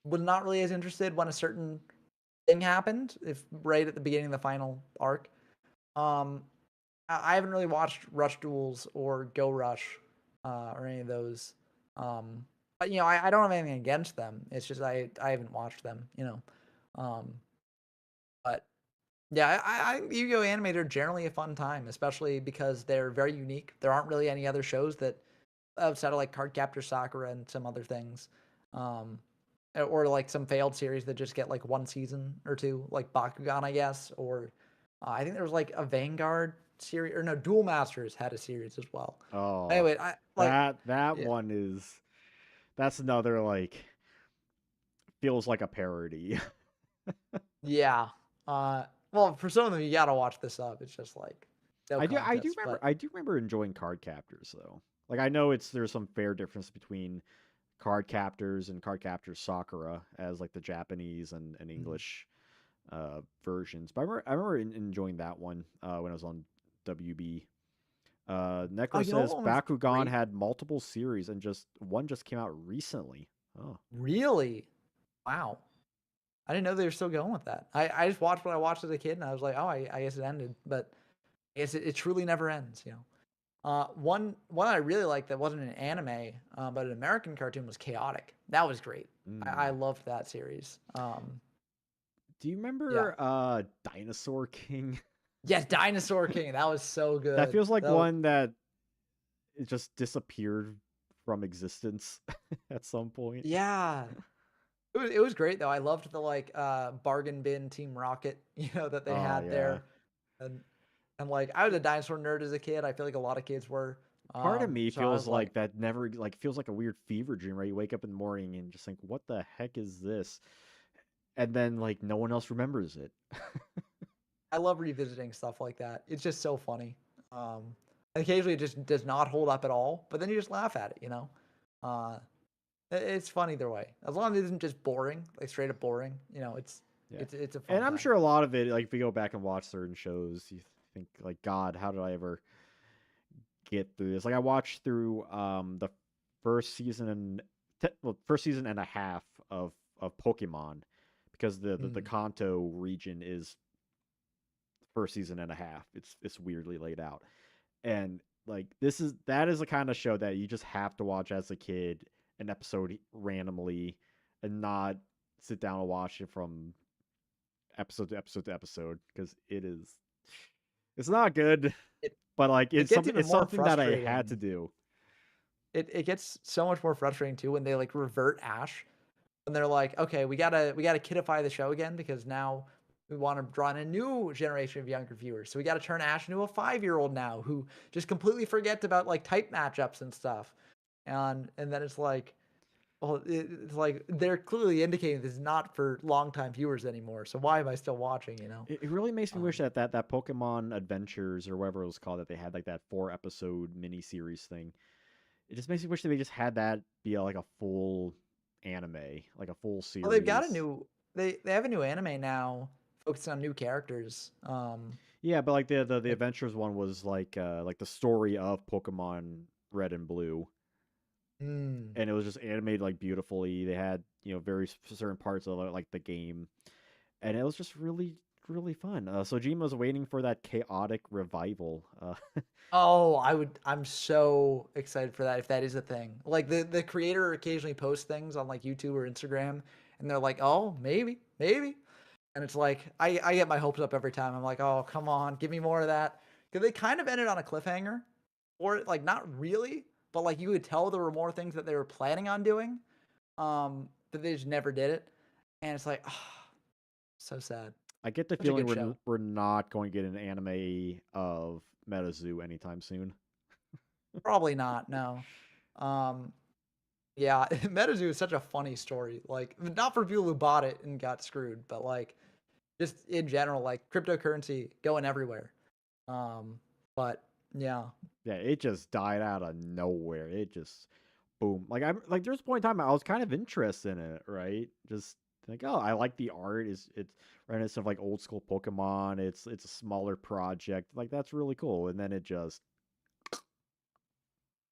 was not really as interested when a certain thing happened, if right at the beginning of the final arc. Um, I haven't really watched Rush Duels or Go Rush, or any of those. But I don't have anything against them. It's just I haven't watched them. Um, but yeah, Yu-Gi-Oh anime are generally a fun time, especially because they're very unique. There aren't really any other shows that outside of like Cardcaptor Sakura and some other things. Um, or like some failed series that just get like one season or two, like Bakugan, I guess, or I think there was like a Vanguard series, or no, Duel Masters had a series as well. Oh, Anyway, I like, that yeah, one is that's another like feels like a parody. yeah. Well, for some of them, you gotta watch this up. It's just like no contest, but I do remember enjoying card captors though. Like I know there's some fair difference between card captors and card captors Sakura as like the Japanese and mm. English versions. But I remember enjoying that one when I was on WB. Oh, Necro you know says what one's Bakugan great? had multiple series and just one just came out recently. Oh, Really? Wow. I didn't know they were still going with that. I just watched what I watched as a kid, and I was like, oh, I guess it ended, but I guess it truly never ends. One I really liked that wasn't an anime, but an American cartoon was Chaotic. That was great. I mm. loved that series. Do you Yeah. remember Dinosaur King? Yes, Dinosaur King. That was so That good. feels like That was, one that it just disappeared from existence at some point. yeah. It was great though. I loved the like bargain bin Team Rocket, that they Oh had yeah. there. And like I was a dinosaur nerd as a kid. I feel like a lot of kids were. Part of me So I feels was like, like that never like feels like a weird fever dream, right? You wake up in the morning and just think, what the heck is this? And then like no one else remembers it. I love revisiting stuff like that. It's just so funny. Um, Occasionally it just does not hold up at all, but then you just laugh at it. Uh, it's fun either way. As long as it isn't just boring, like straight up boring. It's Yeah. it's a And fun I'm time. sure a lot of it, like if you go back and watch certain shows, you think like, God, how did I ever get through this? Like I watched through the first season and first season and a half of Pokemon because the Mm. Kanto region is first season and a half. It's weirdly laid out. And like that is the kind of show that you just have to watch as a kid, an episode randomly, and not sit down and watch it from episode to episode to episode because it's not good, It but like it gets even it's more something that I had to frustrating. do. It gets so much more frustrating too when they like revert Ash and they're like, okay, we gotta kidify the show again because now we want to draw in a new generation of younger viewers. So we got to turn Ash into a 5-year-old now who just completely forgets about like type matchups and stuff. And then it's like, well, it's like they're clearly indicating this is not for longtime viewers anymore. So why am I still watching? It really makes me wish Um, that Pokemon Adventures or whatever it was called that they had like that 4 episode mini series thing. It just makes me wish that they just had that be like a full anime, like a full well, they've got a series. new they have a new anime now focusing on new characters. Yeah, but like the Adventures one was like the story of Pokemon Red and Blue, Mm. and it was just animated like beautifully. They had very certain parts of like the game, and it was just really fun. So Jima's waiting for that chaotic revival. Oh, I'm so excited for that if that is a thing. Like the creator occasionally posts things on like YouTube or Instagram and they're like, "Oh, maybe, maybe." And it's like I get my hopes up every time. I'm like, "Oh, come on, give me more of that." Cuz they kind of ended on a cliffhanger or like not really, but like you could tell there were more things that they were planning on doing that they just never did it. And it's like, oh, so sad. I get the Such a feeling good show. we're not going to get an anime of MetaZoo anytime soon. Probably not, no. Um Yeah, MetaZoo is such a funny story. Like, not for people who bought it and got screwed, but like, just in general, like cryptocurrency going everywhere. Um, but yeah, Yeah, it just died out of nowhere. It just boom. Like I'm like there's a point in time I was kind of interested in it, right? Just like, oh, I like the art. It's reminiscent of like old school Pokemon. It's a smaller project. Like that's really cool. And then it just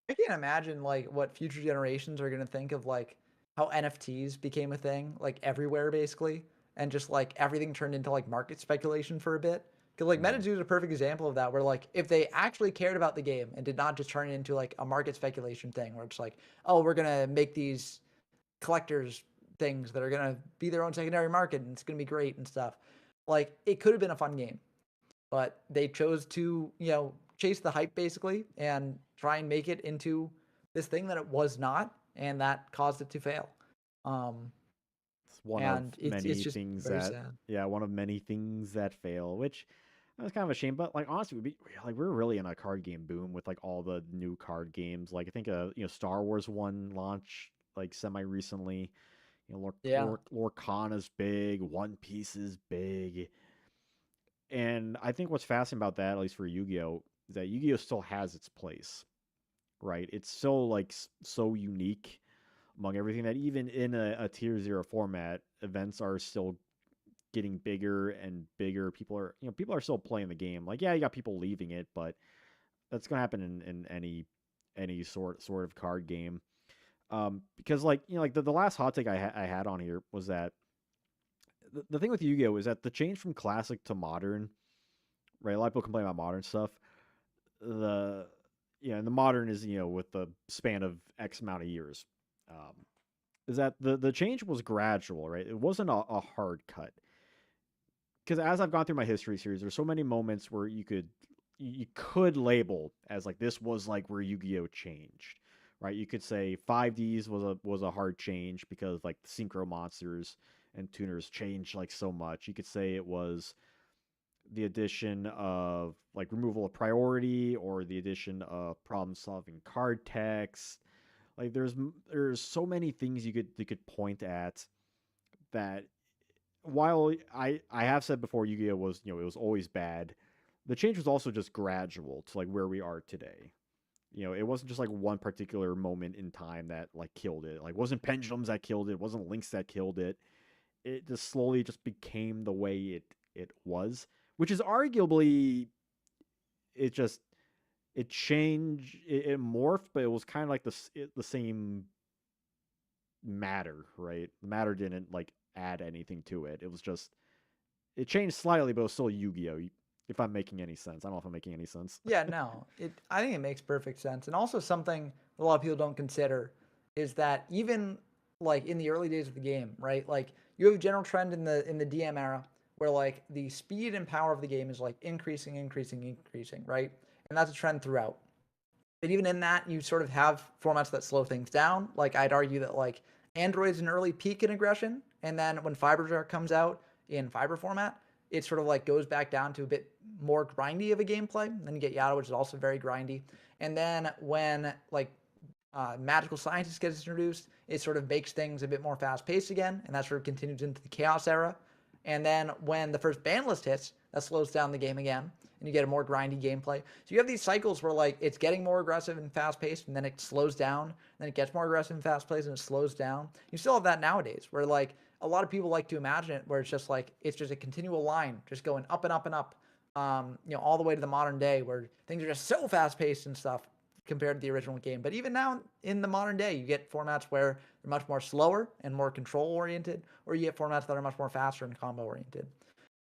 I can't imagine like what future generations are gonna think of like how NFTs became a thing, like everywhere basically, and just like everything turned into like market speculation for a bit. Because like Mm. MetaZoo is a perfect example of that, where like if they actually cared about the game and did not just turn it into like a market speculation thing, where it's like, oh, we're gonna make these collectors things that are gonna be their own secondary market and it's gonna be great and stuff. Like it could have been a fun game, but they chose to chase the hype basically and try and make it into this thing that it was not, and that caused it to fail. Um, It's one of and it's many just things very that, sad. yeah, one of many things that fail, which was kind of a shame. But like honestly, we're really in a card game boom with like all the new card games. Like I think Star Wars one launch like semi recently. Yeah, Lorcana's big, One Piece is big, and I think what's fascinating about that, at least for Yu-Gi-Oh, is that Yu-Gi-Oh still has its place, right? It's still like so unique among everything that even in a tier zero format, events are still getting bigger and bigger. People are still playing the game. Like, yeah, you got people leaving it, but that's gonna happen in any sort of card game. Because like like the last hot take I had on here was that the thing with Yu-Gi-Oh is that the change from classic to modern, right? A lot of people complain about modern stuff. The and the modern is with the span of X amount of years. Um, is that the change was gradual, right? It wasn't a hard cut. Because as I've gone through my history series, there's so many moments where you could label as like this was like where Yu-Gi-Oh changed, right? You could say 5Ds was a hard change because like the synchro monsters and tuners changed like so much. You could say it was the addition of like removal of priority or the addition of problem solving card text. Like there's so many things you could point at that while I have said before Yu-Gi-Oh was it was always bad, the change was also just gradual to like where we are today. It wasn't just like one particular moment in time that like killed it. Like it wasn't pendulums that killed it, it wasn't links that killed it. It just slowly just became the way it was, which is arguably it just it changed it morphed, but it was kind of like the same matter, right? The matter didn't like add anything to it. It was just it changed slightly, but it was still Yu-Gi-Oh. If I'm making any sense, I don't know if I'm making any sense. yeah, no, I think it makes perfect sense, and also something a lot of people don't consider is that even like in the early days of the game, right? Like you have a general trend in the DM era where like the speed and power of the game is like increasing, increasing, increasing, right? And that's a trend throughout. But even in that, you sort of have formats that slow things down. Like I'd argue that like Android's an early peak in aggression, and then when Fiber comes out in fiber format, it sort of like goes back down to a bit more grindy of a gameplay. And then you get Yada, which is also very grindy. And then when like magical scientist gets introduced, it sort of makes things a bit more fast paced again, and that sort of continues into the chaos era. And then when the first ban list hits, that slows down the game again, and you get a more grindy gameplay. So you have these cycles where like it's getting more aggressive and fast paced, and then it slows down, and then it gets more aggressive and fast paced, and it slows down. You still have that nowadays, where like a lot of people like to imagine it, where it's just a continual line, just going up and up and up, all the way to the modern day, where things are just so fast paced and stuff compared to the original game. But even now in the modern day, you get formats where they're much more slower and more control oriented, or you get formats that are much more faster and combo oriented.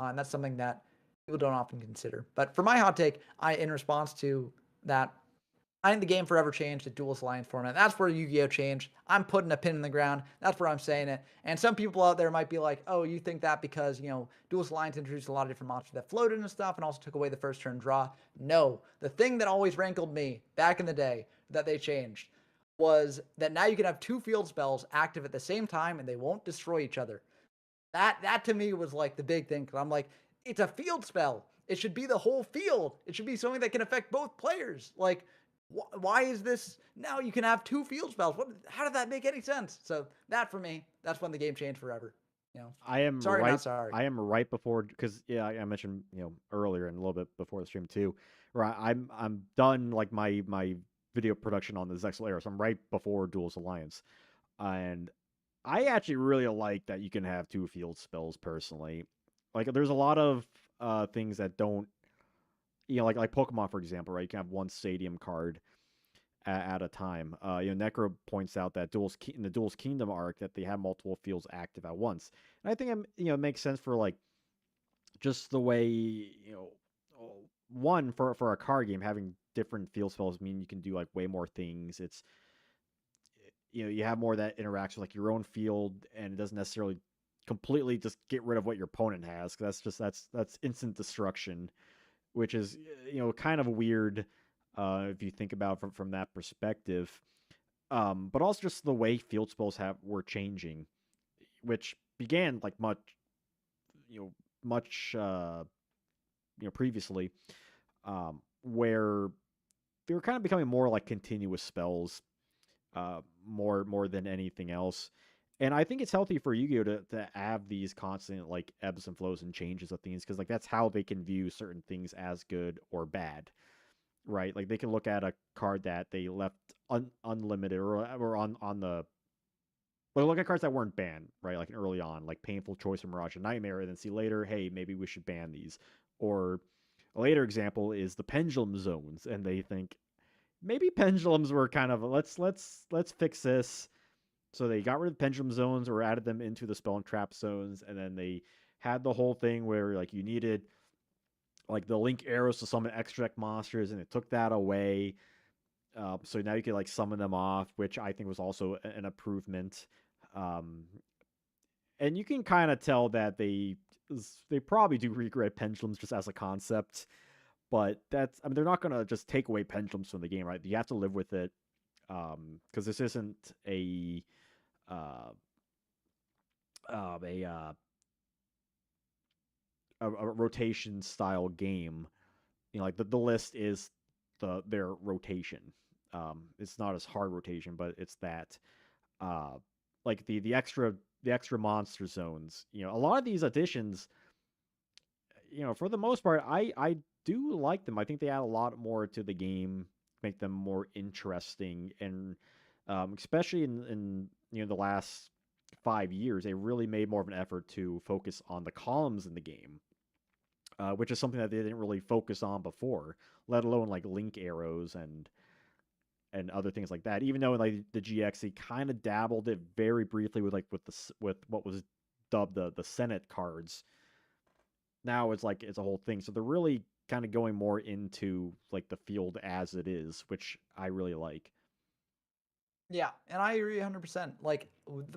And that's something that people don't often consider. But for my hot take, in response to that, I think the game forever changed to Duelist Alliance format. That's where Yu-Gi-Oh changed. I'm putting a pin in the ground. That's where I'm saying it. And some people out there might be like, "Oh, you think that because Duelist Alliance introduced a lot of different monsters that floated and stuff, and also took away the first turn draw." No, the thing that always rankled me back in the day that they changed was that now you can have two field spells active at the same time, and they won't destroy each other. That to me was like the big thing because I'm like, it's a field spell. It should be the whole field. It should be something that can affect both players. Like, why is this now? You can have two field spells. How did that make any sense? So that for me, that's when the game changed forever. I am Sorry, not right. sorry. I am right before because yeah, I mentioned earlier and a little bit before the stream too. Right, I'm done like my video production on the Zexal era, so I'm right before Duelist Alliance, and I actually really like that you can have two field spells personally. Like there's a lot of things that don't like Pokemon for example, right? You can have one stadium card at a time. Necro points out that in the Duel's Kingdom arc that they have multiple fields active at once, and I think it makes sense for like just the way one for a card game having different field spells mean you can do like way more things. It's you have more of that interaction like your own field, and it doesn't necessarily completely just get rid of what your opponent has. 'Cause that's instant destruction, which is kind of weird if you think about it from that perspective. But also just the way field spells were changing, which began like much previously, where they were kind of becoming more like continuous spells, more than anything else. And I think it's healthy for Yu-Gi-Oh to have these constant like ebbs and flows and changes of things because like that's how they can view certain things as good or bad, right? Like they can look at a card that they left unlimited or on the well, look at cards that weren't banned, right? Like early on, like Painful Choice or Mirage and Nightmare, and then see later, hey, maybe we should ban these. Or a later example is the Pendulum Zones, and they think maybe pendulums were kind of let's fix this. So they got rid of pendulum zones or added them into the spell and trap zones, and then they had the whole thing where like you needed like the link arrows to summon extra deck monsters, and it took that away. So now you could like summon them off, which I think was also an improvement. Um, and you can kind of tell that they probably do regret pendulums just as a concept, but that's I mean they're not gonna just take away pendulums from the game, right? You have to live with it because this isn't uh, uh, a, uh, a rotation style game. Like the list is their rotation. It's not as hard rotation, but it's that uh, like the extra monster zones. A lot of these additions, for the most part, I do like them. I think they add a lot more to the game, make them more interesting, and especially in the last 5 years, they really made more of an effort to focus on the columns in the game, which is something that they didn't really focus on before, let alone like link arrows and other things like that. Even though in like the GX, he kind of dabbled it very briefly with what was dubbed the Senate cards. Now it's a whole thing. So they're really kind of going more into like the field as it is, which I really like. Yeah, and I agree 100%. Like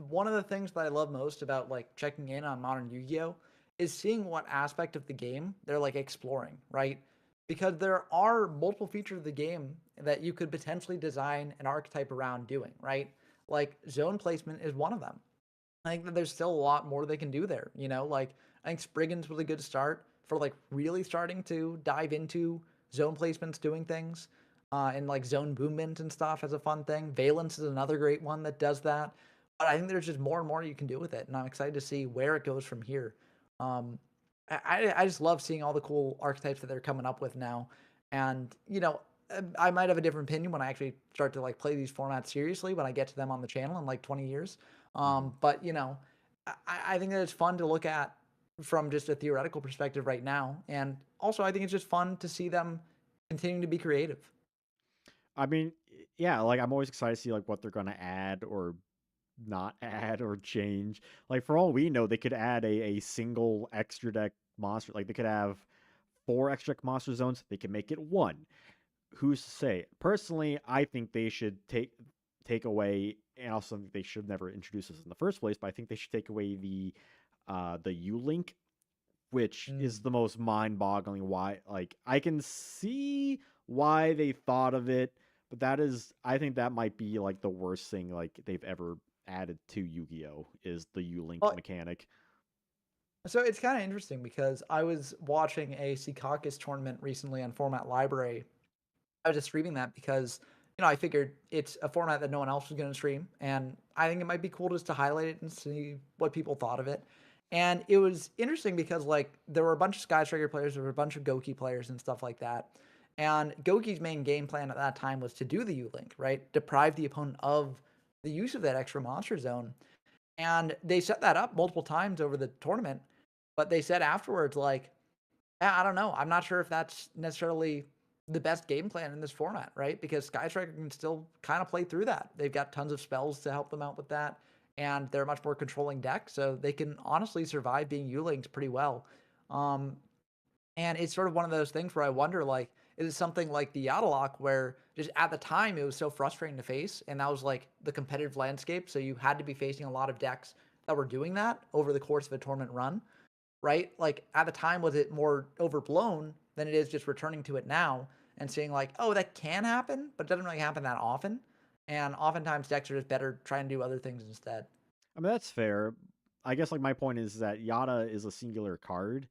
one of the things that I love most about like checking in on modern Yu-Gi-Oh is seeing what aspect of the game they're like exploring, right? Because there are multiple features of the game that you could potentially design an archetype around doing, right? Like zone placement is one of them. I think that there's still a lot more they can do there, Like I think Spriggan's was a good start for like really starting to dive into zone placements, doing things and like zone movement and stuff as a fun thing. Valence is another great one that does that. But I think there's just more and more you can do with it, and I'm excited to see where it goes from here. Um, I just love seeing all the cool archetypes that they're coming up with now, and I might have a different opinion when I actually start to like play these formats seriously when I get to them on the channel in like 20 years. Hmm. But I think that it's fun to look at from just a theoretical perspective right now, and also I think it's just fun to see them continuing to be creative. I mean, yeah, like I'm always excited to see like what they're gonna add or not add or change. Like for all we know, they could add a single extra deck monster. Like they could have four extra deck monster zones. They can make it one. Who's to say? Personally, I think they should take away, and also think they should never introduce this in the first place. But I think they should take away the U Link, which is Mm. the most mind-boggling. Why? Like I can see why they thought of it, but I think that might be like the worst thing like they've ever added to Yu-Gi-Oh is the U Link Well, mechanic. so it's kind of interesting because I was watching a Secaucus tournament recently on Format Library. I was just streaming that because I figured it's a format that no one else was going to stream, and I think it might be cool just to highlight it and see what people thought of it. And it was interesting because like there were a bunch of Sky Striker players, there were a bunch of Goki players and stuff like that. And Goki's main game plan at that time was to do the U Link, right? Deprive the opponent of the use of that extra monster zone. And they set that up multiple times over the tournament, but they said afterwards, like, I don't know. I'm not sure if that's necessarily the best game plan in this format, right? Because Sky Striker can still kind of play through that. They've got tons of spells to help them out with that, and they're a much more controlling deck, so they can honestly survive being U-Links pretty well. Um, and it's sort of one of those things where I wonder, like, is it something like the Yadalock where just at the time it was so frustrating to face, and that was like the competitive landscape. So you had to be facing a lot of decks that were doing that over the course of a tournament run, right? Like at the time, was it more overblown than it is just returning to it now and seeing like, oh, that can happen, but it doesn't really happen that often. And oftentimes decks are just better trying to do other things instead. I mean, that's fair. I guess like my point is that Yada is a singular card,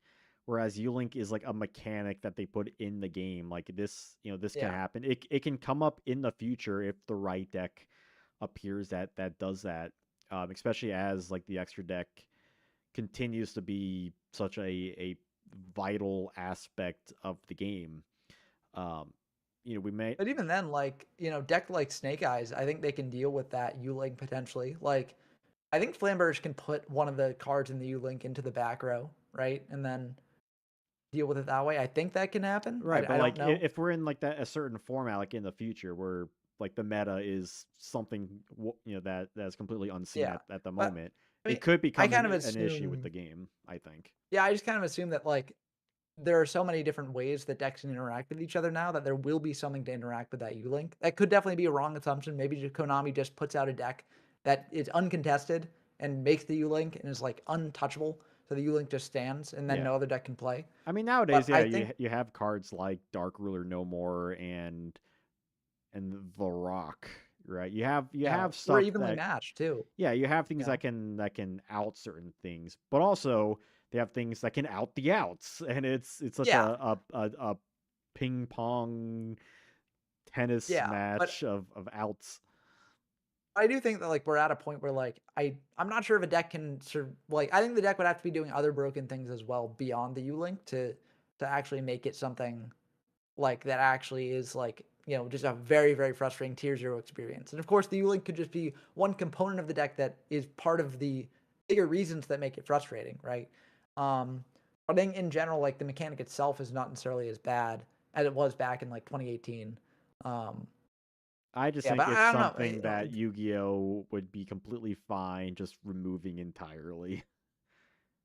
whereas Ulink is like a mechanic that they put in the game. Like this, this can Yeah. happen. It can come up in the future if the right deck appears that does that. Especially as like the extra deck continues to be such a vital aspect of the game. Um, we may. But even then, like, deck like Snake Eyes, I think they can deal with that U-Link potentially. Like, I think Flamberge can put one of the cards in the U-Link into the back row, right? And then deal with it that way. I think that can happen. Right, but I don't like know. if we're in like that a certain format, like in the future, where like the meta is something that's completely unseen Yeah. at the But moment, I mean, it could I become kind of an issue with assume, the game. I think. yeah, I just kind of assume that like there are so many different ways that decks can interact with each other now that there will be something to interact with that U-Link. That could definitely be a wrong assumption. Maybe Konami just puts out a deck that is uncontested and makes the U-Link and is like untouchable. So the U-Link just stands and then Yeah, no other deck can play. I mean nowadays, But yeah, I you think, you have cards like Dark Ruler No More and The Rock, right? You yeah, have we're stuff evenly that matched too. yeah, you have You things know, that can out certain things, but also they have things that can out the outs, and it's such yeah, a ping pong tennis yeah. But match of outs. I do think that like we're at a point where like I'm not sure if a deck can like I think the deck would have to be doing other broken things as well beyond the U Link to actually make it something like that actually is like just a very very frustrating tier zero experience. And of course the U Link could just be one component of the deck that is part of the bigger reasons that make it frustrating, right? Um, but I think in general like the mechanic itself is not necessarily as bad as it was back in like 2018. Um, I just yeah, think but it's I don't know. something that Yu-Gi-Oh would be completely fine just removing entirely.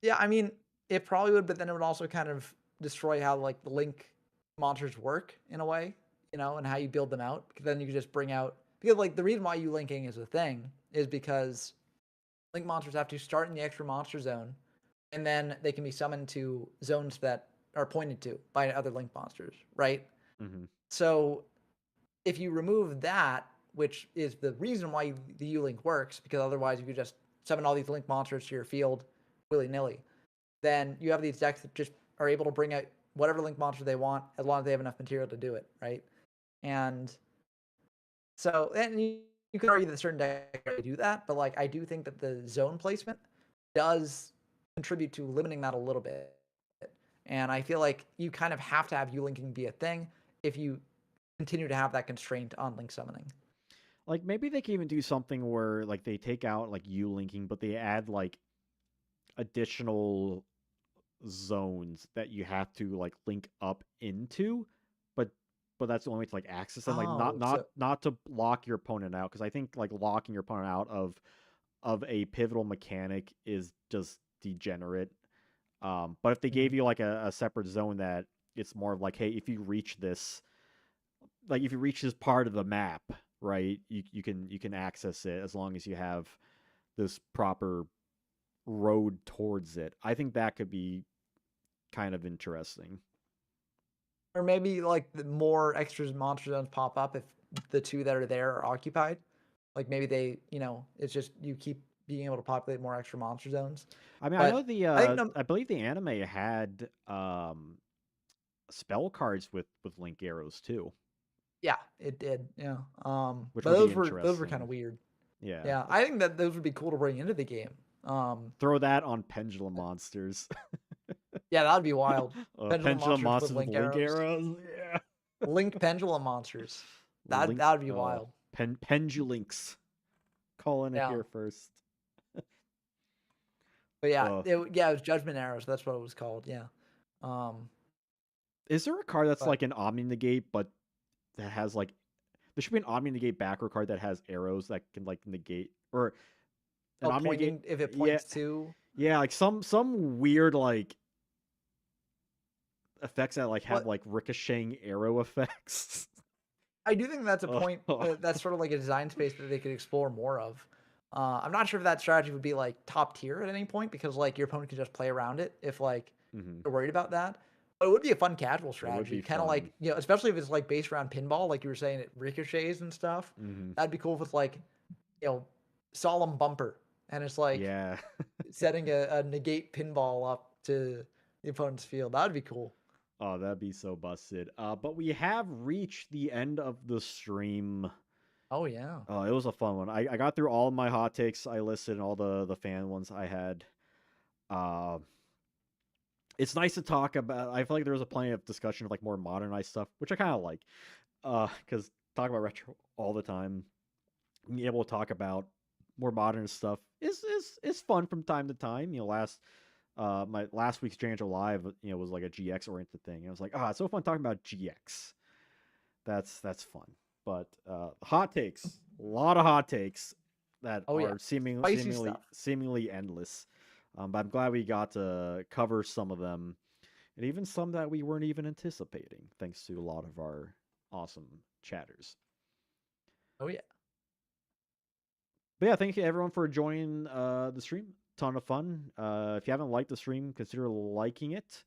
Yeah, I mean, it probably would, but then it would also kind of destroy how like the link monsters work in a way, and how you build them out. Because then you could just bring out because like the reason why you linking is a thing is because link monsters have to start in the extra monster zone, and then they can be summoned to zones that are pointed to by other link monsters, right? Hmm. So if you remove that, which is the reason why the U link works, because otherwise you could just summon all these link monsters to your field willy nilly, then you have these decks that just are able to bring out whatever link monster they want as long as they have enough material to do it, right? And so, and you could argue that certain decks do that, but like I do think that the zone placement does contribute to limiting that a little bit. And I feel like you kind of have to have U linking be a thing if you continue to have that constraint on link summoning. Like maybe they can even do something where like they take out like U-linking, but they add like additional zones that you have to like link up into, but that's the only way to like access them. Like Oh, so not to lock your opponent out, because I think like locking your opponent out of a pivotal mechanic is just degenerate. But if they gave mm, you like a separate zone that it's more of like, hey, if you reach this, like if you reach this part of the map, right, you can access it as long as you have this proper road towards it. I think that could be kind of interesting. or maybe like the more extras monster zones pop up if the two that are there are occupied. Like maybe they, it's just you keep being able to populate more extra monster zones. I mean, I know But the I think I believe the anime had spell cards with link arrows too, yeah, it did. Yeah. which But would be those were kind interesting. of weird. Yeah, Yeah, I think that those would be cool to bring into the game. throw that on pendulum monsters. Yeah, that would be wild. Pendulum Pendulum monsters with monsters with link link arrows. arrows. Yeah. Link pendulum monsters. That Link that would be wild. pendulinks. Calling it Yeah. here first. But yeah, Uh it was Judgment Arrows. That's what it was called. Yeah. Um, Is there a card that's But like an Omni Negate, but that has like there should be an Omni Negate backer card that has arrows that can like negate or an oh, Omni Negate. pointing if it Yeah, points to yeah, like some weird like effects that like have what like ricocheting arrow effects. I do think that's a Oh, point that's sort of like a design space that they could explore more of. I'm not sure if that strategy would be like top tier at any point because like your opponent could just play around it if like hmm you're worried about that. But it would be a fun casual It would strategy, be kind of fun. like especially if it's like based around pinball, like you were saying, it ricochets and stuff. hmm That'd be cool with like you know solemn bumper, and it's like Yeah. setting a negate pinball up to the opponent's field. That'd be cool. Oh, that'd be so busted. But we have reached the end of the stream. Oh yeah. It was a fun one. I got through all of my hot takes I listed and all the fan ones I had. Uh, it's nice to talk about. I feel like there was a plenty of discussion of like more modernized stuff, which I kind of like. Because talk about retro all the time, being able to talk about more modern stuff is fun from time to time. My last week's Janjo Live, was like a GX oriented thing. And I was like, it's so fun talking about GX. That's fun. But hot takes, a lot of hot takes that Oh yeah. are seeming Spicy seemingly stuff. seemingly endless. But I'm glad we got to cover some of them, and even some that we weren't even anticipating, thanks to a lot of our awesome chatters. Oh yeah. But yeah, thank you everyone for joining the stream. Ton of fun. If you haven't liked the stream, consider liking it.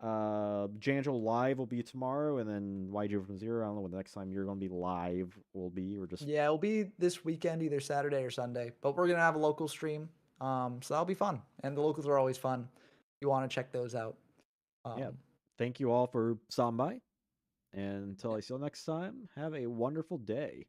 Janjo Live will be tomorrow, and then YG from Zero. I don't know when the next time you're going to be live will be, or just Yeah, it'll be this weekend, either Saturday or Sunday. But we're gonna have a local stream, so that'll be fun. And the locals are always fun. You want to check those out. yeah. Um, Thank you all for stopping by, and until I see you next time, have a wonderful day.